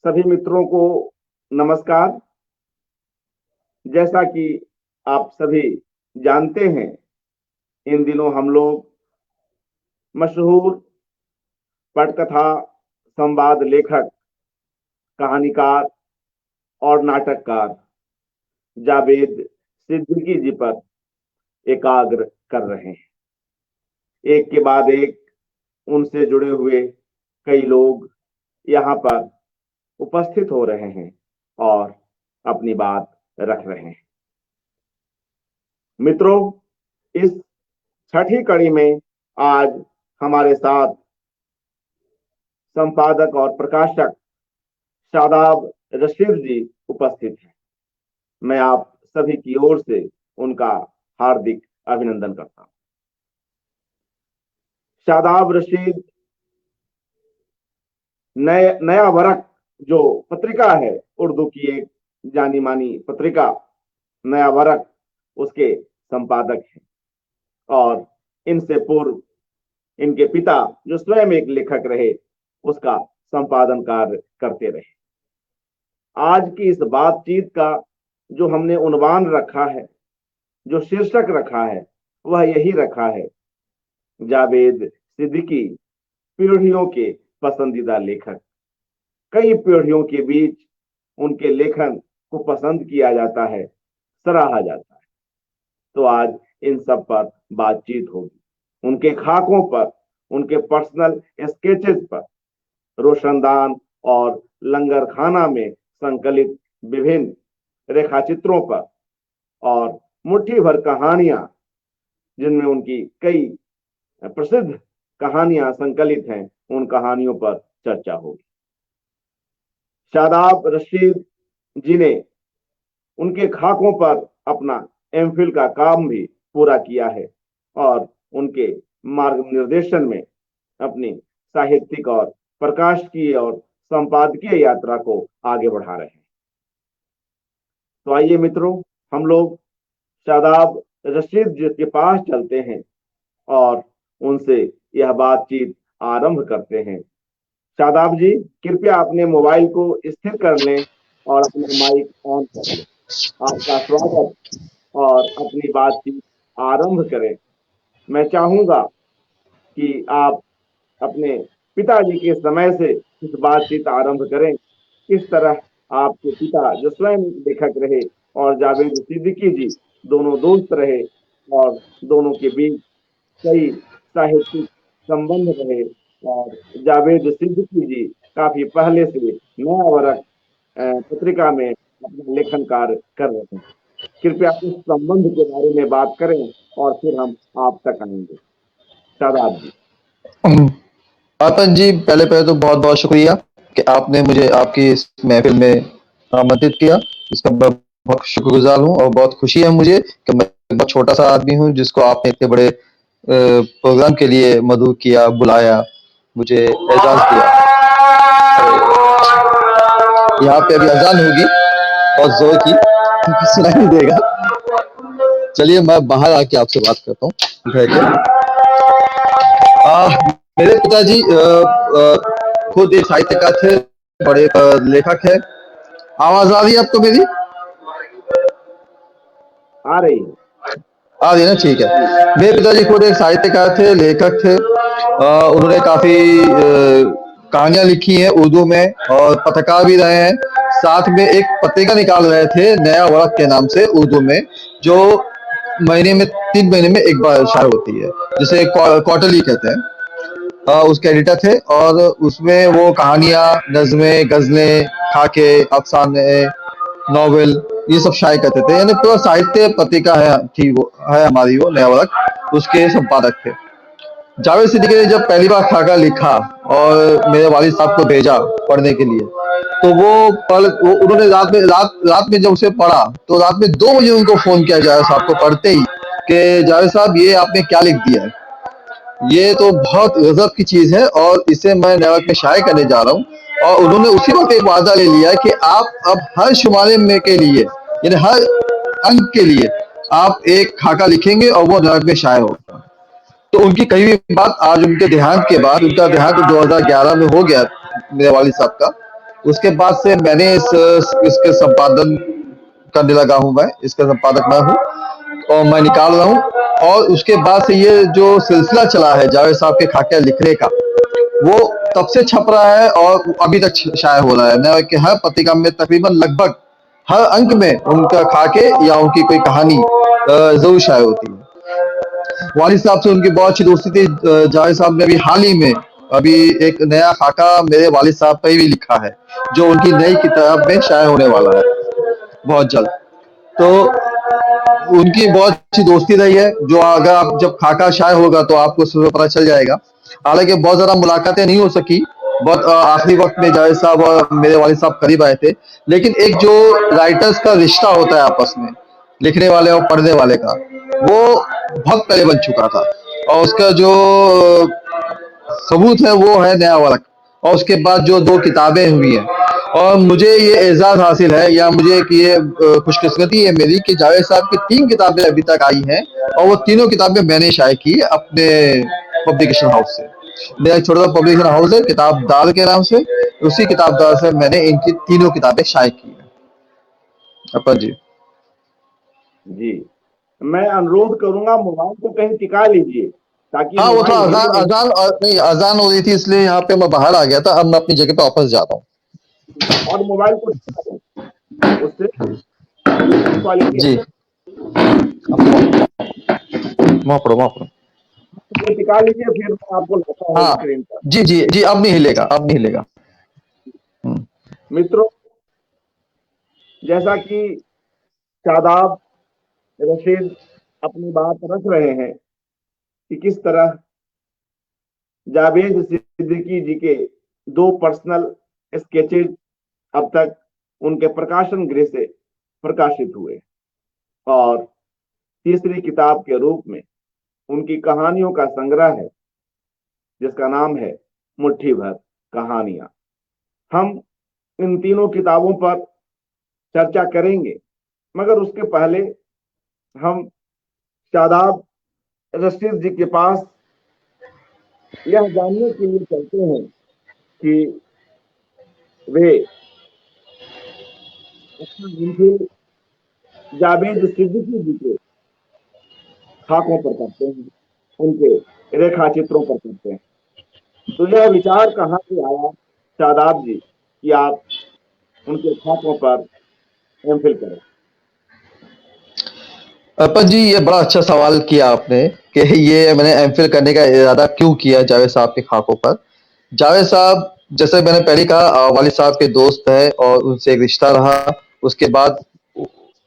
सभी मित्रों को नमस्कार। जैसा कि आप सभी जानते हैं, इन दिनों हम लोग मशहूर पटकथा, संवाद लेखक, कहानीकार और नाटककार जावेद सिद्दीकी जी पर एकाग्र कर रहे हैं। एक के बाद एक उनसे जुड़े हुए कई लोग यहाँ पर उपस्थित हो रहे हैं और अपनी बात रख रहे हैं। मित्रों, इस छठी कड़ी में आज हमारे साथ संपादक और प्रकाशक शादाब रशीद जी उपस्थित हैं। मैं आप सभी की ओर से उनका हार्दिक अभिनंदन करता हूं। शादाब रशीद नया वर्क जो पत्रिका है, उर्दू की एक जानी मानी पत्रिका नया वर्क, उसके संपादक हैं और इनसे पूर्व इनके पिता जो स्वयं एक लेखक रहे, उसका संपादन कार्य करते रहे। आज की इस बातचीत का जो हमने उन्वान रखा है, जो शीर्षक रखा है, वह यही रखा है, जावेद सिद्दीकी पीढ़ियों के पसंदीदा लेखक। कई पीढ़ियों के बीच उनके लेखन को पसंद किया जाता है, सराहा जाता है। तो आज इन सब पर बातचीत होगी, उनके खाकों पर, उनके पर्सनल स्केचेस पर, रोशनदान और लंगर खाना में संकलित विभिन्न रेखाचित्रों पर और मुट्ठी भर कहानियां जिनमें उनकी कई प्रसिद्ध कहानियां संकलित हैं, उन कहानियों पर चर्चा होगी। शादाब रशीद जी ने उनके खाकों पर अपना एमफिल का काम भी पूरा किया है और उनके मार्गनिर्देशन में अपनी साहित्यिक और प्रकाशकीय और संपादकीय यात्रा को आगे बढ़ा रहे हैं। तो आइए मित्रों, हम लोग शादाब रशीद जी के पास चलते हैं और उनसे यह बातचीत आरंभ करते हैं। शादाब जी, कृपया अपने मोबाइल को स्थिर कर लें और अपना माइक ऑन कर लें। आपका स्वागत और अपनी बातचीत आरंभ करें। मैं चाहूंगा कि आप अपने पिताजी के समय से इस बातचीत आरंभ करें। किस तरह आपके पिता जो स्वयं लेखक रहे और जावेद सिद्दीकी जी दोनों दोस्त रहे और दोनों के बीच कई साहित्यिक संबंध रहे और जावेद सिद्दीकी जी काफी पहले से नया वर्क पत्रिका में अपना लेखन कार्य कर रहे हैं। कृपया इस संबंध के बारे में बात करें और फिर हम आप तक आएंगे। शादाब जी। अर्पण जी, पहले पहले तो बहुत बहुत शुक्रिया कि आपने मुझे आपकी इस महफिल में आमंत्रित किया। इसका मैं बहुत शुक्रगुजार हूँ और बहुत खुशी है मुझे कि मैं बहुत छोटा सा आदमी हूँ जिसको आपने इतने बड़े प्रोग्राम के लिए मदऊ किया, बुलाया, मुझे एजाज दिया। यहाँ पे अभी अजान होगी बहुत जोर की, सुनाई नहीं देगा। चलिए मैं बाहर आके आपसे बात करता हूँ घर के। मेरे पिताजी खुद एक साहित्यकार थे, बड़े लेखक है। आवाज आ रही है आपको मेरी? आ रही है ना? ठीक है। मेरे पिताजी खुद एक साहित्यकार थे, लेखक थे। उन्होंने काफी कहानियां लिखी हैं उर्दू में और पत्रकार भी रहे हैं। साथ में एक पत्रिका निकाल रहे थे नया वर्क के नाम से उर्दू में, जो महीने में 3 महीने में एक बार शाये होती है, जिसे क्वार्टरली कहते हैं। उसके एडिटर थे और उसमें वो कहानियां, नज़में, गजलें, खाके, अफसाने, नॉवेल, ये सब शाये करते थे। यानी पूरा साहित्य पत्रिका थी वो, है हमारी वो नया वर्क, उसके संपादक थे। जावेद सिद्दीकी ने जब पहली बार खाका लिखा और मेरे वालिद साहब को भेजा पढ़ने के लिए, तो वो उन्होंने रात में जब उसे पढ़ा तो रात में 2 बजे उनको फोन किया जावेद साहब को पढ़ते ही कि जावेद साहब ये आपने क्या लिख दिया है, ये तो बहुत गजब की चीज है और इसे मैं नया में शाये करने जा रहा हूँ। और उन्होंने उसी वक्त एक वादा ले लिया कि आप अब हर शुमारे में के लिए, यानी हर अंक के लिए आप एक खाका लिखेंगे और वो नया में शाये होगा। तो उनकी कही हुई बात आज उनके देहांत के बाद, उनका देहांत 2011 में हो गया मेरे वालिद साहब का, उसके बाद से मैंने इसके संपादन करने लगा हूं, मैं इसका संपादक मैं हूं और मैं निकाल रहा हूं। और उसके बाद से ये जो सिलसिला चला है जावेद साहब के खाके लिखने का, वो तब से छप रहा है और अभी तक शाये हो रहा है। न कि हर पत्रिका में तकरीबन लगभग हर अंक में उनका खाके या उनकी कोई कहानी जरूर शाये होती है। वालिद साहब से उनकी बहुत अच्छी दोस्ती थी। जावेद साहब ने अभी हाल ही में अभी एक नया खाका मेरे वालिद साहब पर भी लिखा है, जो उनकी नई किताब में शाये होने वाला है बहुत जल्द। तो उनकी बहुत अच्छी दोस्ती रही है, जो अगर आप जब खाका शाये होगा तो आपको उससे पता चल जाएगा। हालांकि बहुत ज्यादा मुलाकातें नहीं हो सकी, बहुत आखिरी वक्त में जावेद साहब और मेरे वालिद साहब करीब आए थे, लेकिन एक जो राइटर्स का रिश्ता होता है आपस में, लिखने वाले और पढ़ने वाले का, वो बहुत पहले बन चुका था। और उसका जो सबूत है वो है नया वर्क। और उसके बाद जो 2 किताबें हुई हैं, और मुझे ये एजाज हासिल है या मुझे कि ये खुशकिस्मती है मेरी कि जावेद साहब की 3 किताबें अभी तक आई हैं और वो तीनों किताबें मैंने शाये की अपने पब्लिकेशन हाउस से। मेरा एक छोटा सा पब्लिकेशन हाउस है किताबदार के नाम से, उसी किताबदार से मैंने इनकी तीनों किताबें शाये की हैं। अपन जी। जी, मैं अनुरोध करूंगा मोबाइल को कहीं टिका लीजिए ताकि हाँ, वो थोड़ा मोबाइल अजान हिले नहीं। अजान नहीं, अजान हो रही थी इसलिए यहाँ पे मैं बाहर आ गया था। अब मैं अपनी जगह पे वापस जा रहा हूँ। और मोबाइल को टिका दें, उससे अच्छी क्वालिटी जी, आएगी। वहाँ पढ़ो, वहाँ पढ़ो। ये टिका लीजिए, फिर मैं आपको लाता हूँ हाँ, स्क्रीन पर। जी जी जी, अब नहीं हिलेगा, अब नहीं हिलेगा। हम्म, मित्रों, जैसा कि शादाब रशीद अपनी बात रख रहे हैं कि किस तरह जावेद सिद्दीकी जी के 2 पर्सनल स्केचेज अब तक उनके प्रकाशन गृह से प्रकाशित हुए, और तीसरी किताब के रूप में उनकी कहानियों का संग्रह है जिसका नाम है मुट्ठी भर कहानियां। हम इन तीनों किताबों पर चर्चा करेंगे, मगर उसके पहले हम शादाब रशीद जी के पास यह जानने के लिए चलते हैं कि वे अपना एमफिल जावेद सिद्दीकी जी के खाकों पर करते हैं, उनके रेखा चित्रों पर करते हैं। तो यह विचार कहाँ से आया शादाब जी कि आप उनके खाकों पर एमफिल करें? अपन जी, ये बड़ा अच्छा सवाल किया आपने कि ये मैंने एमफिल करने का इरादा क्यों किया जावेद साहब के खाकों पर। जावेद साहब, जैसे मैंने पहले कहा, वालिद साहब के दोस्त है और उनसे एक रिश्ता रहा। उसके बाद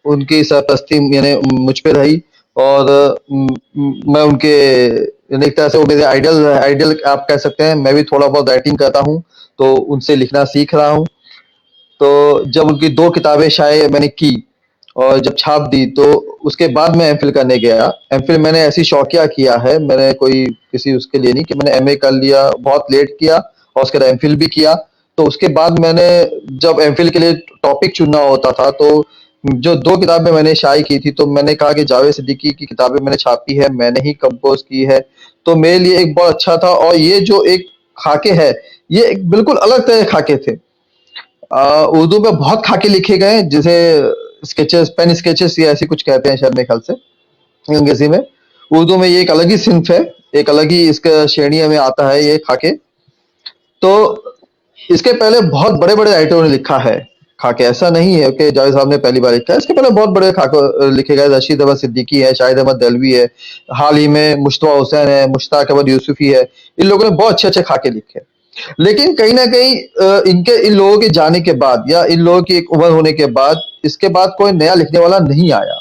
उनकी सरपरस्ती यानी मुझ पे रही, और मैं उनके यानी एक तरह से वो मेरे आइडल आइडल आप कह सकते हैं। मैं भी थोड़ा बहुत राइटिंग करता हूँ, तो उनसे लिखना सीख रहा हूँ। तो जब उनकी 2 किताबें शाये मैंने की और जब छाप दी, तो उसके बाद मैं एमफिल करने गया। एमफिल मैंने ऐसी शौकिया किया है, मैंने कोई किसी उसके लिए नहीं कि मैंने एमए कर लिया, बहुत लेट किया और उसके बाद एमफिल भी किया। तो उसके बाद मैंने जब एमफिल के लिए टॉपिक चुनना होता था, तो जो 2 किताबें मैंने शाये की थी, तो मैंने कहा कि जावेद सिद्दीकी की किताबें मैंने छापी है, मैंने ही कंपोज़ की है, तो मेरे लिए एक बहुत अच्छा था। और ये जो एक खाके है, ये एक बिल्कुल अलग तरह के खाके थे। उर्दू में बहुत खाके लिखे गए, जिसे स्केचेस, पेन स्केचेस या ऐसे कुछ कहते हैं शायद मेरे ख्याल से अंग्रेजी में। उर्दू में ये एक अलग ही सिन्फ है, एक अलग ही इसका श्रेणी में आता है ये खाके। तो इसके पहले बहुत बड़े-बड़े राइटरों ने लिखा है खाके, ऐसा नहीं है कि जावेद साहब ने पहली बार लिखा है। इसके पहले बहुत बड़े खाके लिखे गए। रशीद अहमद सिद्दीकी है, शाहिद अहमद दहलवी है, हाल ही में मुश्तबा हुसैन है, मुश्ताक अहमद यूसुफी है। इन लोगों ने बहुत अच्छे-अच्छे खाके लिखे। लेकिन कहीं न कहीं इनके इन लोगों के जाने के बाद या इन लोगों की एक उम्र होने के बाद, इसके बाद कोई नया लिखने वाला नहीं आया।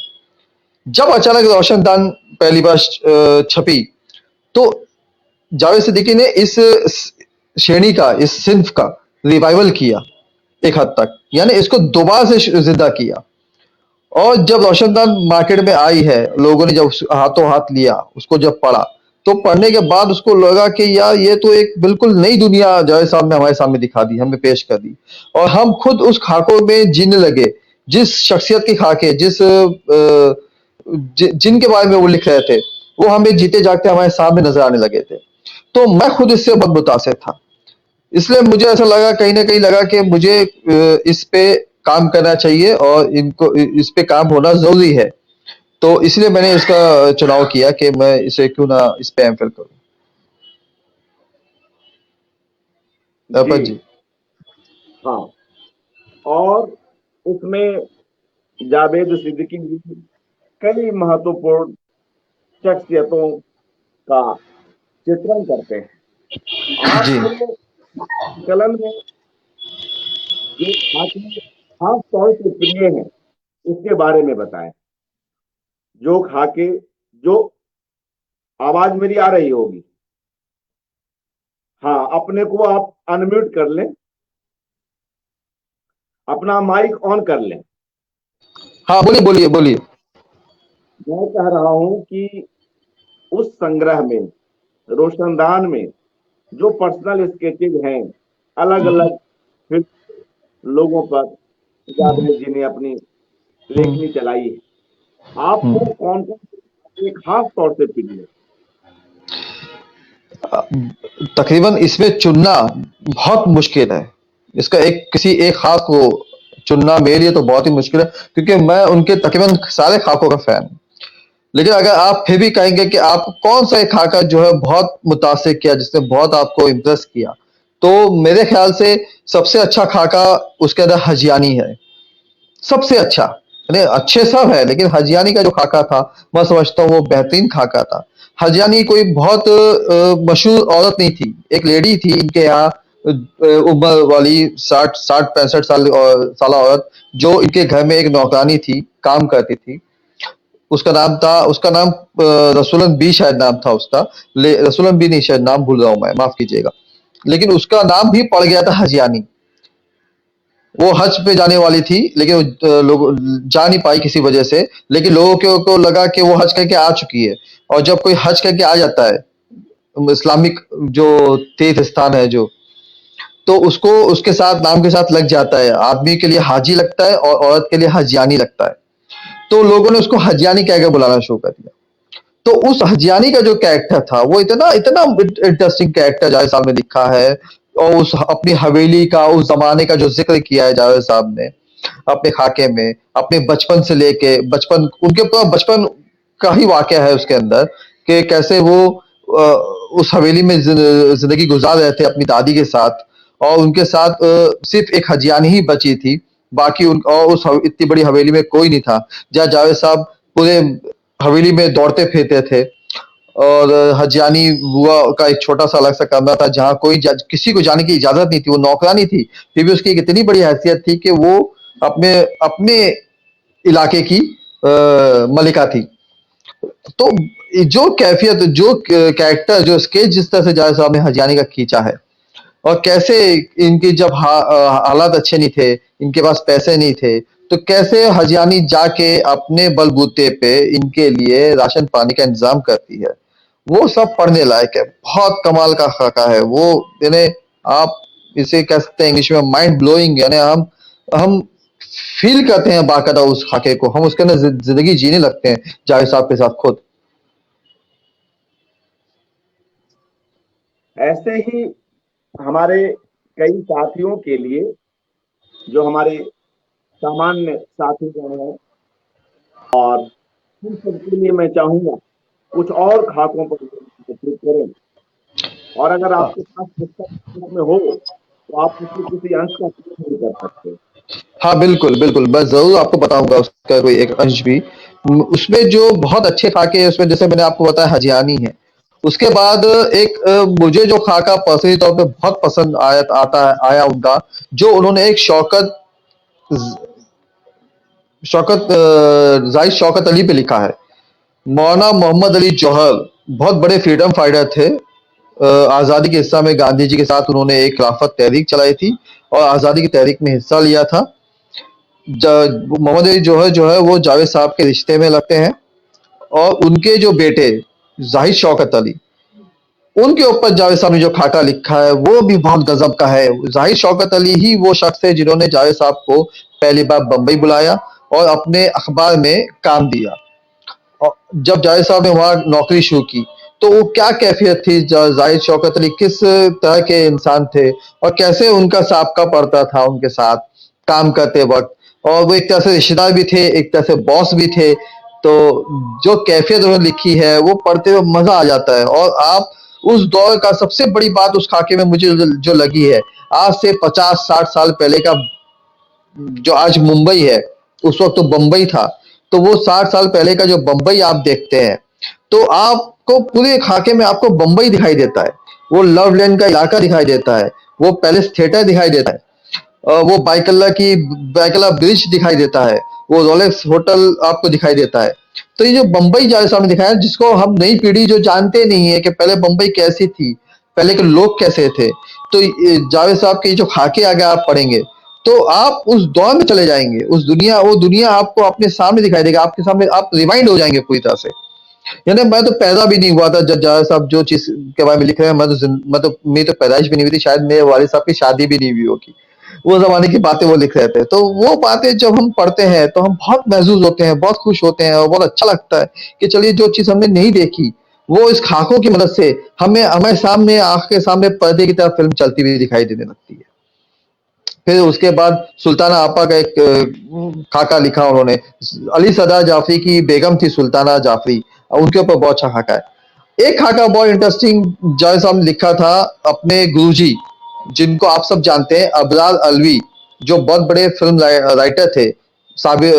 जब अचानक रोशनदान पहली बार छपी, तो जावेद सिद्दीकी ने इस श्रेणी का, इस सिन्फ का रिवाइवल किया एक हद तक, यानी इसको दोबारा से जिंदा किया। और जब रोशनदान मार्केट में आई है, लोगों ने जब हाथों हाथ लिया, उसको जब पढ़ा, तो पढ़ने के बाद उसको लगा कि यार ये तो एक बिल्कुल नई दुनिया जावेद साहब ने हमारे सामने दिखा दी, हमें पेश कर दी। और हम खुद उस खाकों में जीने लगे, जिस शख्सियत के खाके, जिनके बारे में वो लिख रहे थे, वो हमें जीते जागते हमारे सामने नजर आने लगे थे। तो मैं खुद इससे बहुत मुतासिर था। इसलिए मुझे ऐसा लगा, कहीं न कहीं लगा कि मुझे इस पे काम करना चाहिए और इनको इस पे काम होना ज़रूरी है। तो इसलिए मैंने इसका चुनाव किया कि मैं इसे क्यों ना इस पे एमफिल करूँ। जी। तापस जी। हाँ, और उसमें जावेद सिद्दीकी जी कई महत्वपूर्ण शख्सियतों का चित्रण करते हैं। जी। आपको कलन में जो खाके खास तौर से प्रिय है उसके बारे में बताएं। जो खाके जो आवाज मेरी आ रही होगी, हाँ, अपने को आप अनम्यूट कर लें, अपना माइक ऑन कर लें। हाँ, बोलिए, बोलिए, बोलिए। मैं कह रहा हूं कि उस संग्रह में, रोशनदान में जो पर्सनल स्केचेज हैं अलग अलग फिर लोगों पर, जावेद जी ने अपनी हुँ, लेखनी चलाई है। हुँ। आपको कौन कौन एक खास तौर से प्रिय है? तकरीबन इसमें चुनना बहुत मुश्किल है। इसका एक किसी एक खाक को चुनना मेरे लिए तो बहुत ही मुश्किल है, क्योंकि मैं उनके तकरीबन सारे खाकों का फैन हूँ। लेकिन अगर आप फिर भी कहेंगे कि आप कौन सा एक खाका जो है बहुत मुतासिर किया, जिसने बहुत आपको इम्प्रेस किया, तो मेरे ख्याल से सबसे अच्छा खाका उसके अंदर हजियानी है। सबसे अच्छा, यानी अच्छे सब है, लेकिन हजियानी का जो खाका था, मैं समझता हूँ वो बेहतरीन खाका था। हजियानी कोई बहुत मशहूर औरत नहीं थी, एक लेडी थी इनके यहाँ, उम्र वाली 60 65 साल साल औरत, जो इनके घर में एक नौकरानी थी, काम करती थी। उसका नाम रसूलन बी शायद नाम था उसका। रसूलन बी नहीं, शायद नाम भूल रहा हूँ मैं, माफ कीजिएगा। लेकिन उसका नाम भी पड़ गया था हजियानी। वो हज पे जाने वाली थी, लेकिन लोग जा नहीं पाई किसी वजह से। लेकिन लोगों को लगा कि वो हज करके आ चुकी है, और जब कोई हज करके आ जाता है, इस्लामिक जो तीर्थ स्थान है जो, तो उसको उसके साथ नाम के साथ लग जाता है। आदमी के लिए हाजी लगता है और औरत के लिए हजियानी लगता है। तो लोगों ने उसको हजियानी कहकर बुलाना शुरू कर दिया। तो उस हजियानी का जो कैरेक्टर था, वो इतना इतना इंटरेस्टिंग कैरेक्टर जावेद साहब ने लिखा है। और उस अपनी हवेली का, उस जमाने का जो जिक्र किया है जावेद साहब ने अपने खाके में, अपने बचपन से लेके, बचपन उनके पूरा बचपन का ही वाकया है उसके अंदर, कि कैसे वो अ, उस हवेली में जिंदगी गुजार रहे थे अपनी दादी के साथ। और उनके साथ सिर्फ एक हजियानी ही बची थी। बाकी उन और उस इतनी बड़ी हवेली में कोई नहीं था, जहाँ जावेद साहब पूरे हवेली में दौड़ते फिरते थे। और हजियानी बुआ का एक छोटा सा अलग सा कमरा था, जहाँ किसी को जाने की इजाजत नहीं थी। वो नौकरानी थी, फिर भी उसकी एक इतनी बड़ी हैसियत थी कि वो अपने अपने इलाके की मलिका थी। तो जो कैफियत, जो कैरेक्टर, जो स्केच जिस तरह से जावेद साहब ने हजियानी का खींचा है, और कैसे इनके जब हालात अच्छे नहीं थे, इनके पास पैसे नहीं थे, तो कैसे हजियानी जाके अपने बलबूते पे इनके लिए राशन पानी का इंतजाम करती है, वो सब पढ़ने लायक है। बहुत कमाल का खाका है वो। यानी आप इसे कह सकते हैं इंग्लिश में माइंड ब्लोइंग। यानी हम फील करते हैं बाकायदा उस खाके को, हम उसके अंदर जिंदगी जीने लगते हैं जावेद साहब के साथ खुद। ऐसे ही हमारे कई साथियों के लिए, जो हमारे सामान्य साथी गण हैं, और उन सबके लिए मैं चाहूंगा कुछ और खाकों पर विस्तृत करें। और अगर आपके पास पुस्तक में हो तो आप उसके किसी अंश का प्रयोग भी कर सकते हैं। हाँ, बिल्कुल, बिल्कुल। मैं ज़रूर आपको बताऊँगा उसका कोई एक अंश भी। उसमें जो बहुत अच्छे खाके हैं, उसमें जैसे मैंने आपको बताया हजियानी है। उसके बाद एक मुझे जो खाका पर्सनली तौर पे बहुत पसंद आया उनका, जो उन्होंने एक ज़ाहिद शौकत अली पे लिखा है। मौलाना मोहम्मद अली जौहर बहुत बड़े फ्रीडम फाइटर थे। आज़ादी के हिस्सा में गांधी जी के साथ उन्होंने एक खिलाफत तहरीक चलाई थी, और आज़ादी की तहरीक में हिस्सा लिया था। मोहम्मद अली जो है वो जावेद साहब के रिश्ते में लगते हैं। और उनके जो बेटे जाहिद शौकत अली, उनके ऊपर जावेद साहब ने जो खाका लिखा है वो भी बहुत गजब का है। जाहिद शौकत अली ही वो शख्स है जिन्होंने जावेद साहब को पहली बार बंबई बुलाया और अपने अखबार में काम दिया। और जब जावेद साहब ने वहाँ नौकरी शुरू की, तो वो क्या कैफियत थी, जाहिद शौकत अली किस तरह के इंसान थे और कैसे उनका साबका पड़ता था उनके साथ काम करते वक्त, और वो एक तरह से रिश्तेदार भी थे, एक तरह से बॉस भी थे। तो जो कैफियत उन्होंने लिखी है वो पढ़ते हुए मजा आ जाता है। और आप उस दौर का सबसे बड़ी बात उस खाके में मुझे जो लगी है, आज से 50-60 साल पहले का जो आज मुंबई है, उस वक्त तो बंबई था। तो वो 60 साल पहले का जो बंबई आप देखते हैं, तो आपको पूरे खाके में आपको बंबई दिखाई देता है। वो लव लैंड का इलाका दिखाई देता है, वो पैलेस थिएटर दिखाई देता है, वो बाइकल्ला ब्रिज दिखाई देता है, वो रोलेक्स होटल आपको दिखाई देता है। तो ये जो बंबई जावे साहब ने दिखाया, जिसको हम नई पीढ़ी जो जानते नहीं है कि पहले बंबई कैसी थी, पहले के लोग कैसे थे, तो जावेद साहब के जो खाके आगे आप पढ़ेंगे तो आप उस दौर में चले जाएंगे, वो दुनिया आपको अपने सामने दिखाई देगा, आपके सामने आप रिवाइंड हो जाएंगे पूरी तरह से। यानी मैं तो पैदा भी नहीं हुआ था जब जावेद साहब जो चीज के बारे में लिख रहे हैं, मेरी तो पैदाइश भी नहीं हुई थी, शायद मेरे वालिद साहब की शादी भी नहीं हुई होगी। वो जमाने की बातें वो लिख रहे थे, तो वो बातें जब हम पढ़ते हैं तो हम बहुत महसूस होते हैं, बहुत खुश होते हैं और बहुत अच्छा लगता है कि चलिए जो चीज हमने नहीं देखी वो इस खाकों की मदद से हमें हमारे सामने, आंख के सामने पर्दे की तरह फिल्म चलती हुई दिखाई देने लगती है। फिर उसके बाद सुल्ताना आपा का एक खाका लिखा उन्होंने, अली सदा जाफरी की बेगम थी सुल्ताना जाफरी, उनके ऊपर बहुत अच्छा खाका है। एक खाका बहुत इंटरेस्टिंग जावेद साहब ने लिखा था अपने गुरुजी, जिनको आप सब जानते हैं, अबरार अलवी, जो बहुत बड़े फिल्म राइटर थे। साबिर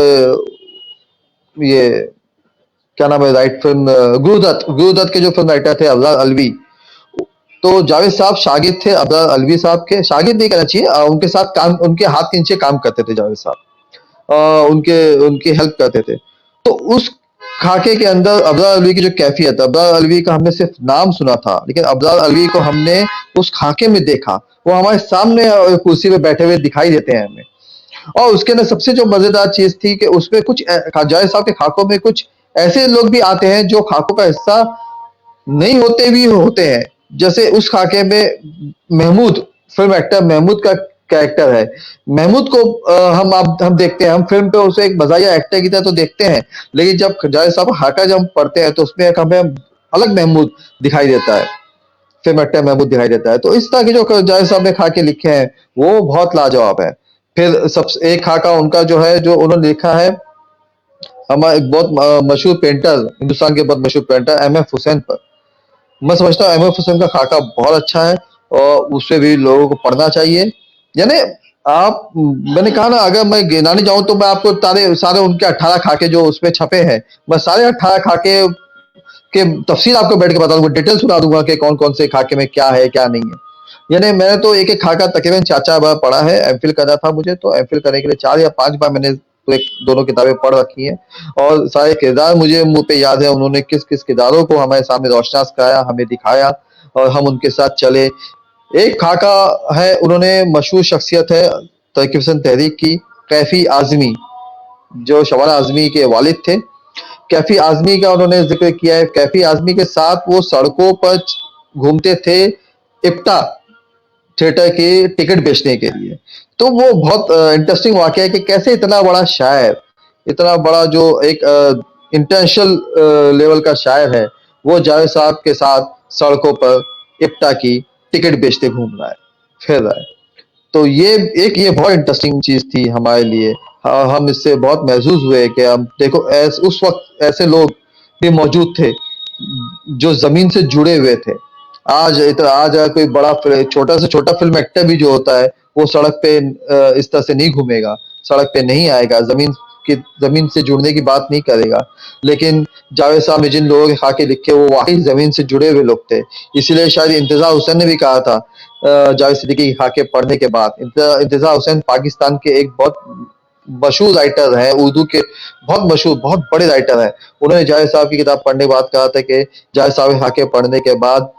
ये क्या नाम है राइट फिल्म, गुरुदत्त के जो फिल्म राइटर थे अबरार अलवी। तो जावेद साहब शागिद थे अबरार अलवी साहब के, शागिद नहीं कहना चाहिए, उनके साथ काम, उनके हाथ के नीचे काम करते थे जावेद साहब, उनके उनकी हेल्प करते थे। तो उस खाके के अंदर अबरार अलवी की जो कैफियत, अबरार अलवी का हमने सिर्फ नाम सुना था, लेकिन अबरार अलवी को हमने उस खाके में देखा, वो हमारे सामने कुर्सी पे बैठे हुए दिखाई देते हैं हमें। और उसके अंदर सबसे जो मजेदार चीज थी कि उसमें कुछ जावेद साहब के खाकों में कुछ ऐसे लोग भी आते हैं जो खाकों का हिस्सा नहीं होते भी होते हैं। जैसे उस खाके में महमूद, फिल्म एक्टर महमूद का कैरेक्टर है। महमूद को हम देखते हैं, हम फिल्म पे उसे एक मजाहिया एक्टर की तरह तो देखते हैं, लेकिन जब जावेद साहब खाका जब हम पढ़ते हैं तो उसमें एक हमें अलग महमूद दिखाई देता है, फिल्म एक्टर महमूद दिखाई देता है। तो इस तरह के जो जावेद साहब ने खाके लिखे हैं वो बहुत लाजवाब है। फिर सबसे एक खाका उनका जो है, जो उन्होंने लिखा है हमारे एक बहुत मशहूर पेंटर, हिंदुस्तान के बहुत मशहूर पेंटर एम एफ हुसैन पर। मैं समझता हूँ एम एफ हुसैन का खाका बहुत अच्छा है और उसे भी लोगों को पढ़ना चाहिए। यानी आप, मैंने कहा ना, अगर मैं गिनाने जाऊं तो मैं आपको सारे सारे उनके 18 खाके जो उसमें छपे हैं, मैं सारे 18 खाके के तफसील आपको बैठ के बता दूंगा, डिटेल सुना दूंगा कि कौन कौन से खाके में क्या है क्या नहीं है। यानी मैंने तो एक एक खाका तकरीबन 4-4 बार पढ़ा है। एमफिल करना था मुझे, तो एमफिल करने के लिए 4 या 5 बार मैंने तो एक दोनों किताबें पढ़ रखी हैं। और सारे किरदार मुझे मुंह पे याद है, उन्होंने किस किस किरदारों को हमारे सामने रोशनास कराया, हमें दिखाया और हम उनके साथ चले। एक खाका है, उन्होंने मशहूर शख्सियत है तरकीब तहरीक की, कैफी आजमी, जो शबाना आजमी के वालिद थे। कैफी आजमी का उन्होंने जिक्र किया है। कैफी आजमी के साथ वो सड़कों पर घूमते थे इप्टा थिएटर के टिकट बेचने के लिए। तो वो बहुत इंटरेस्टिंग वाकया है कि कैसे इतना बड़ा शायर, इतना बड़ा जो एक इंटरनेशनल लेवल का शायर है, वो जावेद साहब के साथ सड़कों पर इप्टा की टिकट बेचते घूम रहा है, फिर रहा है। तो ये बहुत इंटरेस्टिंग चीज थी हमारे लिए। हम इससे बहुत महसूस हुए कि हम देखो उस वक्त ऐसे लोग भी मौजूद थे जो जमीन से जुड़े हुए थे। आज अगर कोई छोटा से छोटा फिल्म एक्टर भी जो होता है, वो सड़क पे इस तरह से नहीं घूमेगा, सड़क पे नहीं आएगा, जमीन से जुड़ने की बात नहीं करेगा। लेकिन जावेद साहब ने जिन लोगों के खाके लिखे, वो वाकई जमीन से जुड़े हुए लोग थे। इसीलिए शायद इंतजार हुसैन ने भी कहा था जावेद सिद्दीकी के खाके पढ़ने के बाद, इंतजार हुसैन पाकिस्तान के एक बहुत मशहूर राइटर है, उर्दू के बहुत मशहूर, बहुत बड़े राइटर हैं। उन्होंने जावेद साहब की किताब पढ़ने के बाद कहा था कि जावेद साहब के खाके पढ़ने के बाद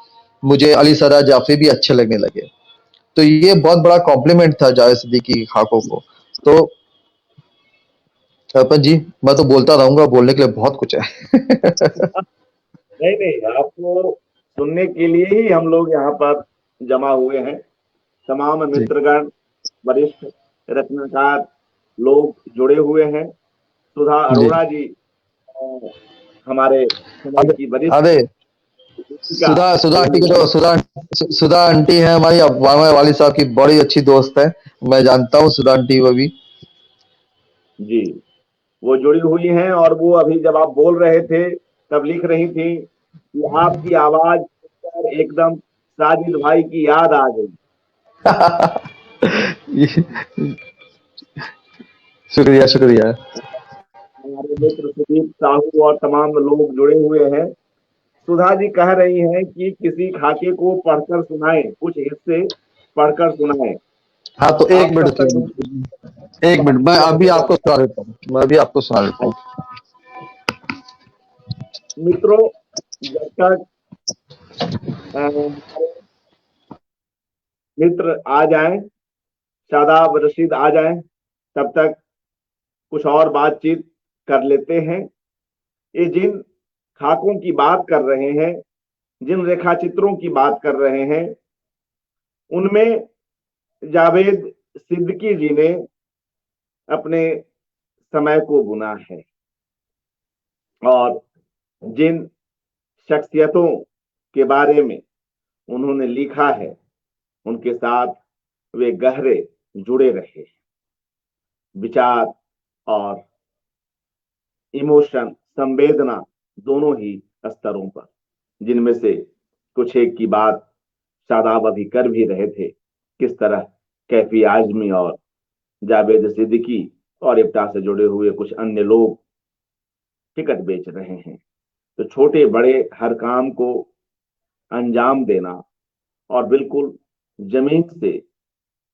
मुझे अली सदा जाफरी भी अच्छे लगने लगे। तो ये बहुत बड़ा कॉम्प्लीमेंट था जावेद सिद्दीकी के खाकों को। तो सरपंच जी, मैं तो बोलता रहूंगा, बोलने के लिए बहुत कुछ है। नहीं नहीं, आपको सुनने के लिए ही हम लोग यहाँ पर जमा हुए हैं। तमाम जी मित्रगण, वरिष्ठ रत्नकार लोग जुड़े हुए हैं। सुधा जी। अरोड़ा जी, अ, हमारे समय अरे की वरिष्ठ अरे का सुधा सुधा आंटी को जो तो सुधा आंटी है हमारी, अब हमारे वाली साहब की बड़ी अच्छी दोस्त है। मैं जानता हूँ सुधा आंटी को भी। जी वो जुड़ी हुई हैं, और वो अभी जब आप बोल रहे थे तब लिख रही थी कि आपकी आवाज सुनकर एकदम साजिद भाई की याद आ गई। शुक्रिया शुक्रिया। हमारे मित्र सुदीप साहू और तमाम लोग जुड़े हुए हैं। सुधा जी कह रही हैं कि किसी खाके को पढ़कर सुनाएं, कुछ हिस्से पढ़कर सुनाएं। हाँ तो एक आप मिनट तब तक एक मिनट मैं अभी रहेगा। आपको सुना देता हूँ, मैं अभी आपको सुना देता हूँ। मित्रों, जब तक हमारे मित्र आ जाएं, शादाब रशीद आ जाएं, तब तक कुछ और बातचीत कर लेते हैं। ये जिन खाकों की बात कर रहे हैं, जिन रेखा चित्रों की बात कर रहे हैं, उनमें जावेद सिद्दीकी जी ने अपने समय को बुना है, और जिन शख्सियतों के बारे में उन्होंने लिखा है, उनके साथ वे गहरे जुड़े रहे। विचार और इमोशन, संवेदना, दोनों ही स्तरों पर, जिनमें से कुछ एक की बात शादाब अभी कर भी रहे थे। किस तरह कैफी आजमी और जावेद सिद्दीकी और इफ्ता से जुड़े हुए कुछ अन्य लोग टिकट बेच रहे हैं। तो छोटे बड़े हर काम को अंजाम देना और बिल्कुल जमीन से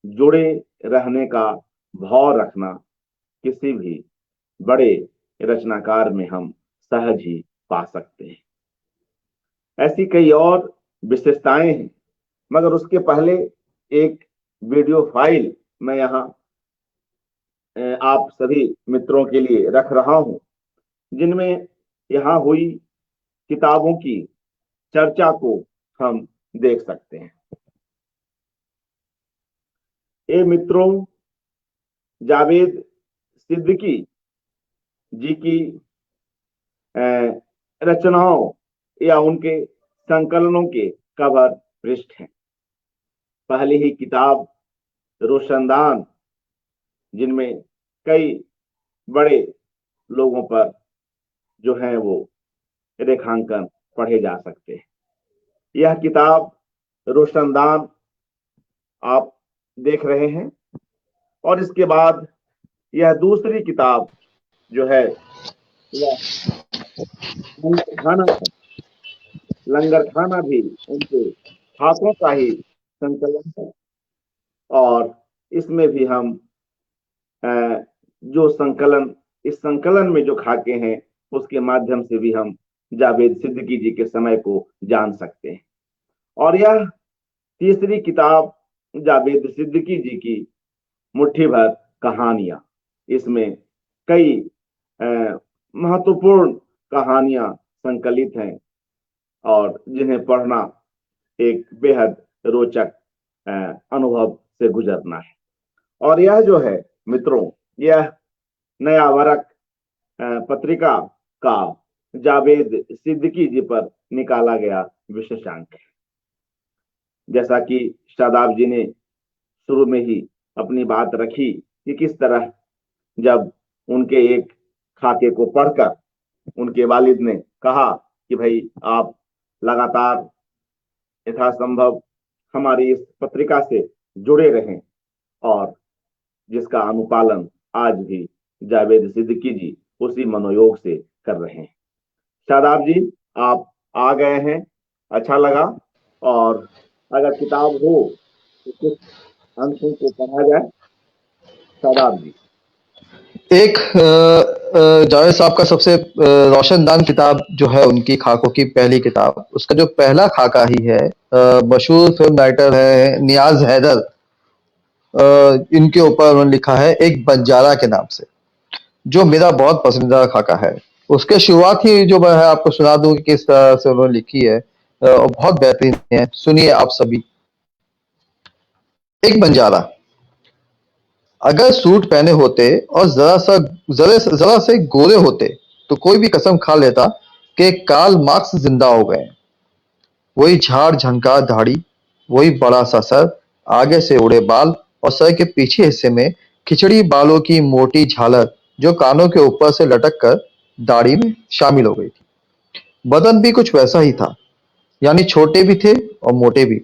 जुड़े रहने का भाव रखना किसी भी बड़े रचनाकार में हम सहज ही पा सकते हैं। ऐसी कई और विशेषताएं हैं, मगर उसके पहले एक वीडियो फाइल मैं यहाँ आप सभी मित्रों के लिए रख रहा हूं, जिनमें यहाँ हुई किताबों की चर्चा को हम देख सकते हैं। ये मित्रों, जावेद सिद्दीकी जी की रचनाओं या उनके संकलनों के कवर पृष्ठ हैं। पहली ही किताब रोशनदान, जिनमें कई बड़े लोगों पर जो है वो रेखांकन पढ़े जा सकते हैं। यह किताब रोशनदान आप देख रहे हैं, और इसके बाद यह दूसरी किताब जो है वह लंगर खाना है। लंगर खाना भी उनके हाथों का ही संकलन है, और इसमें भी हम जो संकलन, इस संकलन में जो खाके हैं, उसके माध्यम से भी हम जावेद सिद्दीकी जी के समय को जान सकते हैं। और यह तीसरी किताब जावेद सिद्दीकी जी की मुट्ठी भर कहानियां। इसमें कई महत्वपूर्ण कहानियां संकलित हैं, और जिन्हें पढ़ना एक बेहद रोचक अनुभव से गुजरना है। और यह जो है मित्रों, यह नया वर्क पत्रिका का जावेद सिद्दीकी जी पर निकाला गया विशेषांक है। जैसा कि शादाब जी ने शुरू में ही अपनी बात रखी कि किस तरह जब उनके एक खाके को पढ़कर उनके वालिद ने कहा कि भाई आप लगातार यथासंभव हमारी इस पत्रिका से जुड़े रहें, और जिसका अनुपालन आज भी जावेद सिद्दीकी जी उसी मनोयोग से कर रहे हैं। शादाब जी, आप आ गए हैं, अच्छा लगा। और अगर किताब हो तो कुछ अंशों को पढ़ा जाए। शादाब जी। एक जावेद साहब का सबसे रोशनदान किताब जो है उनकी खाकों की पहली किताब, उसका जो पहला खाका ही है, मशहूर फिल्म राइटर है नियाज हैदर, इनके ऊपर उन्होंने लिखा है एक बंजारा के नाम से, जो मेरा बहुत पसंदीदा खाका है। उसके शुरुआत ही जो मैं आपको सुना दूं कि किस तरह से उन्होंने लिखी है, और बहुत बेहतरीन है। सुनिए आप सभी। एक बंजारा, अगर सूट पहने होते और जरा से गोरे होते तो कोई भी कसम खा लेता कि कार्ल मार्क्स जिंदा हो गए। वही झाड़ झनकार दाढ़ी, वही बड़ा सा सर, आगे से उड़े बाल और सर के पीछे हिस्से में खिचड़ी बालों की मोटी झालर जो कानों के ऊपर से लटक कर दाढ़ी में शामिल हो गई थी। बदन भी कुछ वैसा ही था, यानी छोटे भी थे और मोटे भी।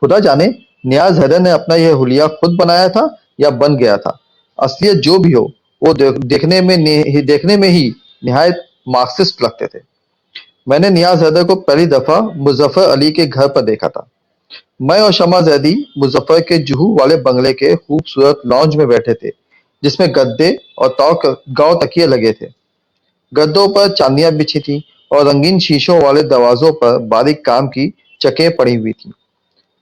खुदा जाने नियाज हैदर ने अपना यह हुलिया खुद बनाया था या बन गया था। असलियत जो भी हो, वो देखने में ही निहायत मार्क्सिस्ट लगते थे। मैंने नियाज हैदर को पहली दफा मुजफ्फर अली के घर पर देखा था। मैं और शमा जैदी मुजफ्फर के जुहू वाले बंगले के खूबसूरत लॉन्ज में बैठे थे, जिसमें गद्दे और गांव तकिए लगे थे। गद्दों पर चांदियां बिछी थी और रंगीन शीशों वाले दरवाजों पर बारीक काम की चकें पड़ी हुई थी।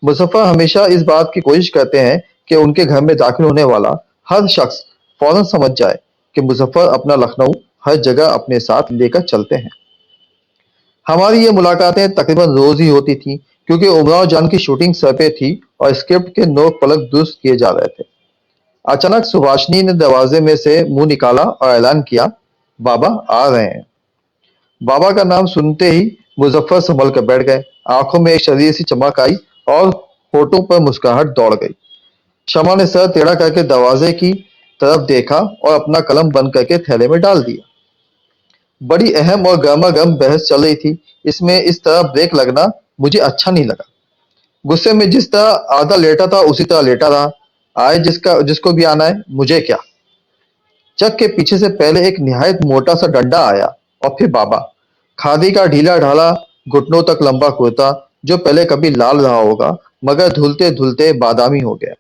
मुजफ्फर हमेशा इस बात की कोशिश करते हैं कि उनके घर में दाखिल होने वाला हर शख्स फौरन समझ जाए कि मुजफ्फर अपना लखनऊ हर जगह अपने साथ लेकर चलते हैं। हमारी ये मुलाकातें तकरीबन रोज ही होती थी, क्योंकि उमराव जान की शूटिंग सर पे थी और स्क्रिप्ट के नोक पलक दुरुस्त किए जा रहे थे। अचानक सुभाषनी ने दरवाजे में से मुंह निकाला और ऐलान किया, बाबा आ रहे हैं। बाबा का नाम सुनते ही मुजफ्फर संभल कर बैठ गए। आंखों में एक शरीर सी चमक आई और होठों पर मुस्कुराहट दौड़ गई। शमा ने सर टेढ़ा करके दरवाजे की तरफ देखा और अपना कलम बंद करके थैले में डाल दिया। बड़ी अहम और गर्मागर्म बहस चल रही थी, इसमें इस तरह ब्रेक लगना मुझे अच्छा नहीं लगा। गुस्से में जिस तरह आधा लेटा था उसी तरह लेटा रहा। आए जिसको भी आना है, मुझे क्या। चक के पीछे से पहले एक निहायत मोटा सा डंडा आया और फिर बाबा। खादी का ढीला ढाला घुटनों तक लंबा कुर्ता, जो पहले कभी लाल रहा होगा मगर धुलते धुलते बादामी हो गया।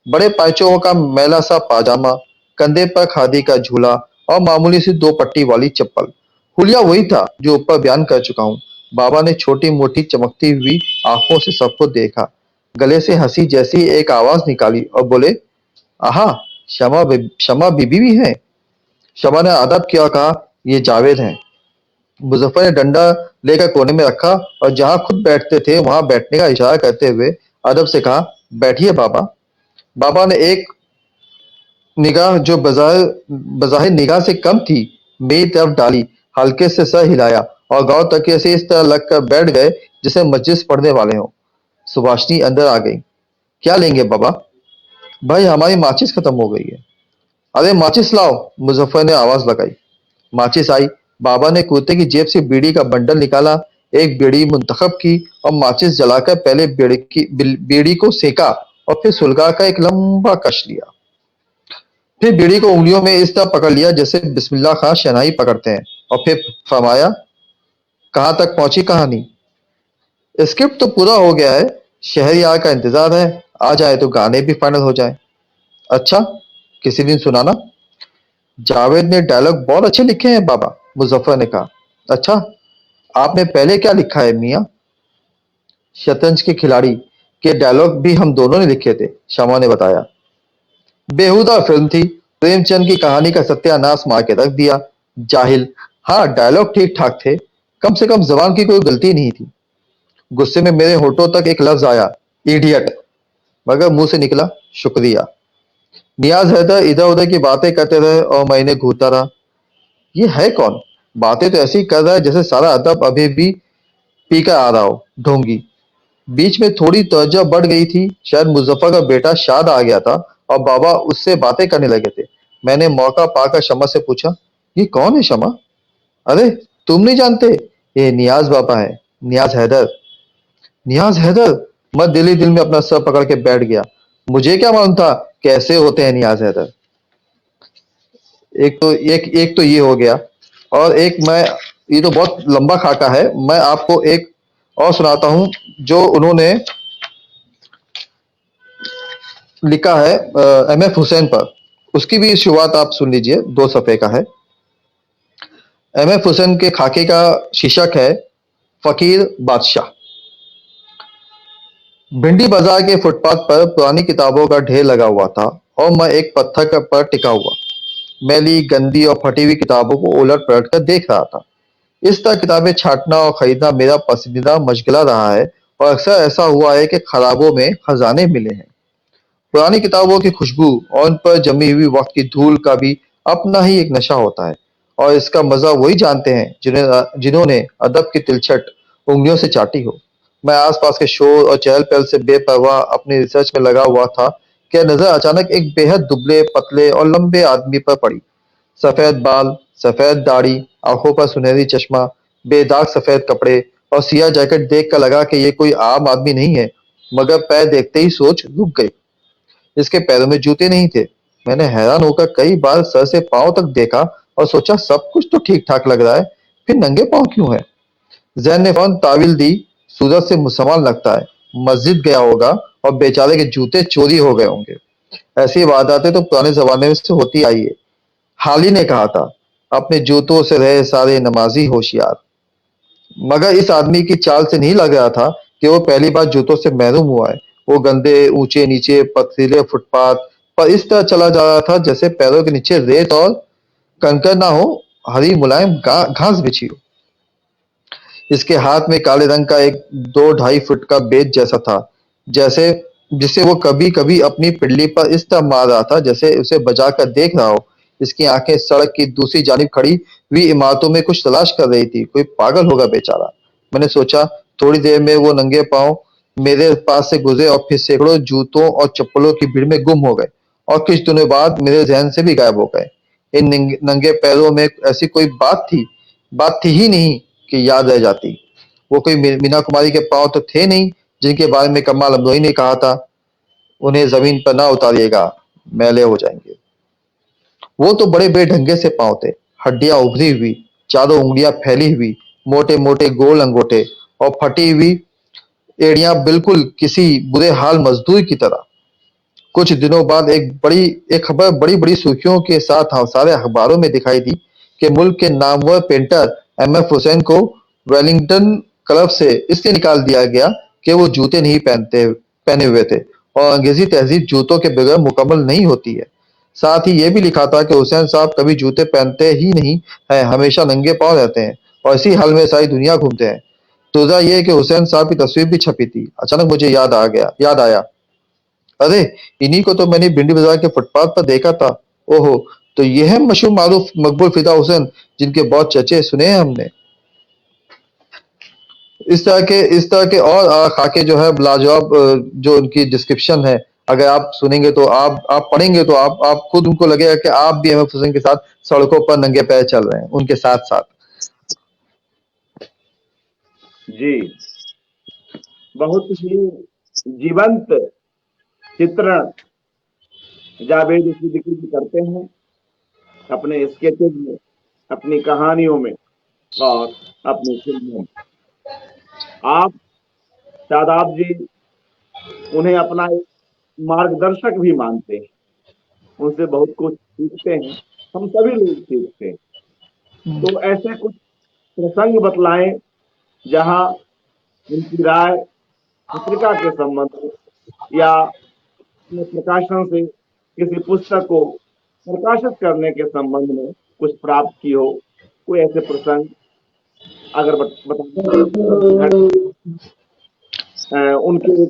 बड़े पायचों का मैला सा पाजामा, कंधे पर खादी का झूला और मामूली सी 2 पट्टी वाली चप्पल। हुलिया वही था जो ऊपर बयान कर चुका हूँ। बाबा ने छोटी मोटी चमकती हुई आंखों से सबको देखा, गले से हंसी जैसी एक आवाज निकाली और बोले, आहा, शमा बीबी भी है। शमा ने अदब किया और कहा, ये जावेद हैं। मुजफ्फर ने डंडा लेकर कोने में रखा और जहां खुद बैठते थे वहां बैठने का इशारा करते हुए अदब से कहा, बैठिए बाबा। बाबा ने एक निगाह जो बज़ाहिर निगाह से कम थी मेरी तरफ डाली, हल्के से सर हिलाया और गांव तकिए से इस तरह लगकर बैठ गए जैसे मजलिस पढ़ने वाले हों। सुभाषनी अंदर आ गई। क्या लेंगे बाबा? भाई हमारी माचिस खत्म हो गई है। अरे माचिस लाओ, मुजफ्फर ने आवाज लगाई। माचिस आई। बाबा ने कुर्ते की जेब से बीड़ी का बंडल निकाला, एक बीड़ी मुंतखब की और माचिस जलाकर पहले बीड़ी को सेका और फिर सुलगा कर एक लंबा कश लिया। फिर बीड़ी को उंगलियों में इस तरह पकड़ लिया जैसे बिस्मिल्लाह खां शहनाई पकड़ते हैं और फिर फरमाया, कहां तक पहुंची कहानी? स्क्रिप्ट तो पूरा हो गया है, शहरयार का इंतजार है, आ जाए तो गाने भी फाइनल हो जाए। अच्छा, किसी दिन सुनाना। जावेद ने डायलॉग बहुत अच्छे लिखे हैं बाबा, मुजफ्फर ने कहा। अच्छा, आपने पहले क्या लिखा है मियाँ? शतरंज के खिलाड़ी के डायलॉग भी हम दोनों ने लिखे थे, शमा ने बताया। बेहुदा फिल्म थी, प्रेमचंद की कहानी का सत्यानाश मार के रख दिया। जाहिल। हाँ, डायलॉग ठीक ठाक थे, कम से कम जबान की कोई गलती नहीं थी। गुस्से में मेरे होठों तक एक लफ्ज आया, इडियट, मगर मुंह से निकला, शुक्रिया। नियाज हैदर इधर उधर की बातें करते रहे और मैं इन्हें घूरता रहा। ये है कौन? बातें तो ऐसी कर रहा है जैसे सारा अदब अभी भी पी कर आ रहा हो, ढोंगी। बीच में थोड़ी तवज्जो बढ़ गई थी, शायद मुजफ्फर का बेटा शाद आ गया था और बाबा उससे बातें करने लगे थे। मैंने मौका पाकर शमा से पूछा, ये कौन है शमा? अरे, तुम नहीं जानते? ये नियाज बाबा है, नियाज हैदर। नियाज हैदर? मैं दिल ही दिल में अपना सर पकड़ के बैठ गया। मुझे क्या मालूम था कैसे होते हैं नियाज हैदर। एक तो ये हो गया, और एक मैं, ये तो बहुत लंबा खाका है, मैं आपको एक और सुनाता हूँ जो उन्होंने लिखा है एमएफ हुसैन पर। उसकी भी शुरुआत आप सुन लीजिए, 2 सफ़े का है। एमएफ हुसैन के खाके का शीर्षक है फकीर बादशाह। भिंडी बाजार के फुटपाथ पर पुरानी किताबों का ढेर लगा हुआ था और मैं एक पत्थर पर टिका हुआ मैली, गंदी और फटी हुई किताबों को उलट पलट कर देख रहा था। इस तरह किताबें छांटना और खरीदना मेरा पसंदीदा मशगला रहा है और अक्सर ऐसा हुआ है कि खराबों में खजाने मिले हैं। पुरानी किताबों की खुशबू और उन पर जमी हुई वक्त की धूल का भी अपना ही एक नशा होता है, और इसका मजा वही जानते हैं जिन्होंने अदब की तिलछट उंगलियों से चाटी हो। मैं आसपास के शोर और चहल-पहल से बेपरवाह अपनी रिसर्च में लगा हुआ था कि नजर अचानक एक बेहद दुबले, पतले और लंबे आदमी पर पड़ी। सफेद बाल, सफेद दाढ़ी, आंखों पर सुनहरी चश्मा, बेदाग सफेद कपड़े और सियाह जैकेट देखकर लगा कि ये कोई आम आदमी नहीं है, मगर पैर देखते ही सोच रुक गई। इसके पैरों में जूते नहीं थे। मैंने हैरान होकर कई बार सर से पांव तक देखा और सोचा सब कुछ तो ठीक-ठाक लग रहा है, फिर नंगे पांव क्यों है? जैन ने फौरन तावील दी, सूरज से मुसलमान लगता है, मस्जिद गया होगा और बेचारे के जूते चोरी हो गए होंगे। ऐसी वारदातें तो पुराने जमाने में से होती आई है। हाली ने कहा था, अपने जूतों से रहे सारे नमाजी होशियार। मगर इस आदमी की चाल से नहीं लग रहा था कि वो पहली बार जूतों से महरूम हुआ है। वो गंदे, ऊंचे-नीचे, पथरीले फुटपाथ पर इस तरह चला जा रहा था जैसे पैरों के नीचे रेत और कंकड़ ना हो, हरी मुलायम घास बिछी हो। इसके हाथ में काले रंग का एक 2-2.5 फुट का बेत जैसा था, जैसे जिसे वो कभी-कभी अपनी पिंडली पर इस तरह मार रहा था जैसे उसे बचाकर देख रहा हो। इसकी आंखें सड़क की दूसरी जानिब खड़ी हुई इमारतों में कुछ तलाश कर रही थी। कोई पागल होगा बेचारा। मैंने सोचा थोड़ी देर में वो नंगे पांव मेरे पास से गुजरे और फिर सैकड़ों जूतों और चप्पलों की भीड़ में गुम हो गए और कुछ दिनों बाद मेरे जहन से भी गायब हो गए। इन नंगे पैरों में ऐसी कोई बात थी ही नहीं कि याद रह जाती। वो कोई मीना कुमारी के पांव तो थे नहीं जिनके बारे में कमाल अमरोही ने कहा था, उन्हें जमीन पर ना उतारिएगा, मैले हो जाएंगे। वो तो बड़े बेढंगे से पांव थे, हड्डियां उभरी हुई, चारों उंगलियां फैली हुई, मोटे मोटे गोल अंगूठे और फटी हुई एड़ियां बिल्कुल किसी बुरे हाल मजदूर की तरह। कुछ दिनों बाद एक खबर बड़ी-बड़ी सुर्खियों के साथ सारे अखबारों में दिखाई दी कि मुल्क के नामवर पेंटर एमएफ हुसैन को वेलिंगटन क्लब से इसलिए निकाल दिया गया कि वो जूते नहीं पहने हुए थे और अंग्रेजी तहजीब जूतों के बगैर मुकम्मल नहीं होती है। साथ ही ये भी लिखा था कि हुसैन साहब कभी जूते पहनते ही नहीं है, हमेशा नंगे पांव रहते हैं और इसी हाल में सारी दुनिया घूमते हैं। तो ये है कि हुसैन साहब की तस्वीर भी छपी थी। अचानक मुझे याद आया, अरे इन्हीं को तो मैंने भिंडी बाजार के फुटपाथ पर देखा था। ओहो, तो ये है मशहूर मारूफ मकबूल फिदा हुसैन जिनके बहुत चर्चे सुने हैं हमने। इस तरह के और खाके जो है लाजवाब, जो उनकी डिस्क्रिप्शन है, अगर आप सुनेंगे तो आप पढ़ेंगे तो आप खुद उनको लगेगा कि आप भी एमएफ हुसैन के साथ सड़कों पर नंगे पैर चल रहे हैं उनके साथ साथ। जी, बहुत ही जीवंत चित्रण जावेद सिद्दीकी जी करते हैं अपने स्केचेज में, अपनी कहानियों में और अपनी फिल्मों में। आप शादाब जी उन्हें अपना एक मार्गदर्शक भी मानते हैं, उनसे बहुत कुछ सीखते हैं, हम सभी लोग सीखते हैं। तो ऐसे कुछ प्रसंग बतलाएं जहां उनकी राय पत्रिका के संबंध में या अपने प्रकाशन से किसी पुस्तक को प्रकाशित करने के संबंध में कुछ प्राप्त की हो, कोई ऐसे प्रसंग अगर बता उनके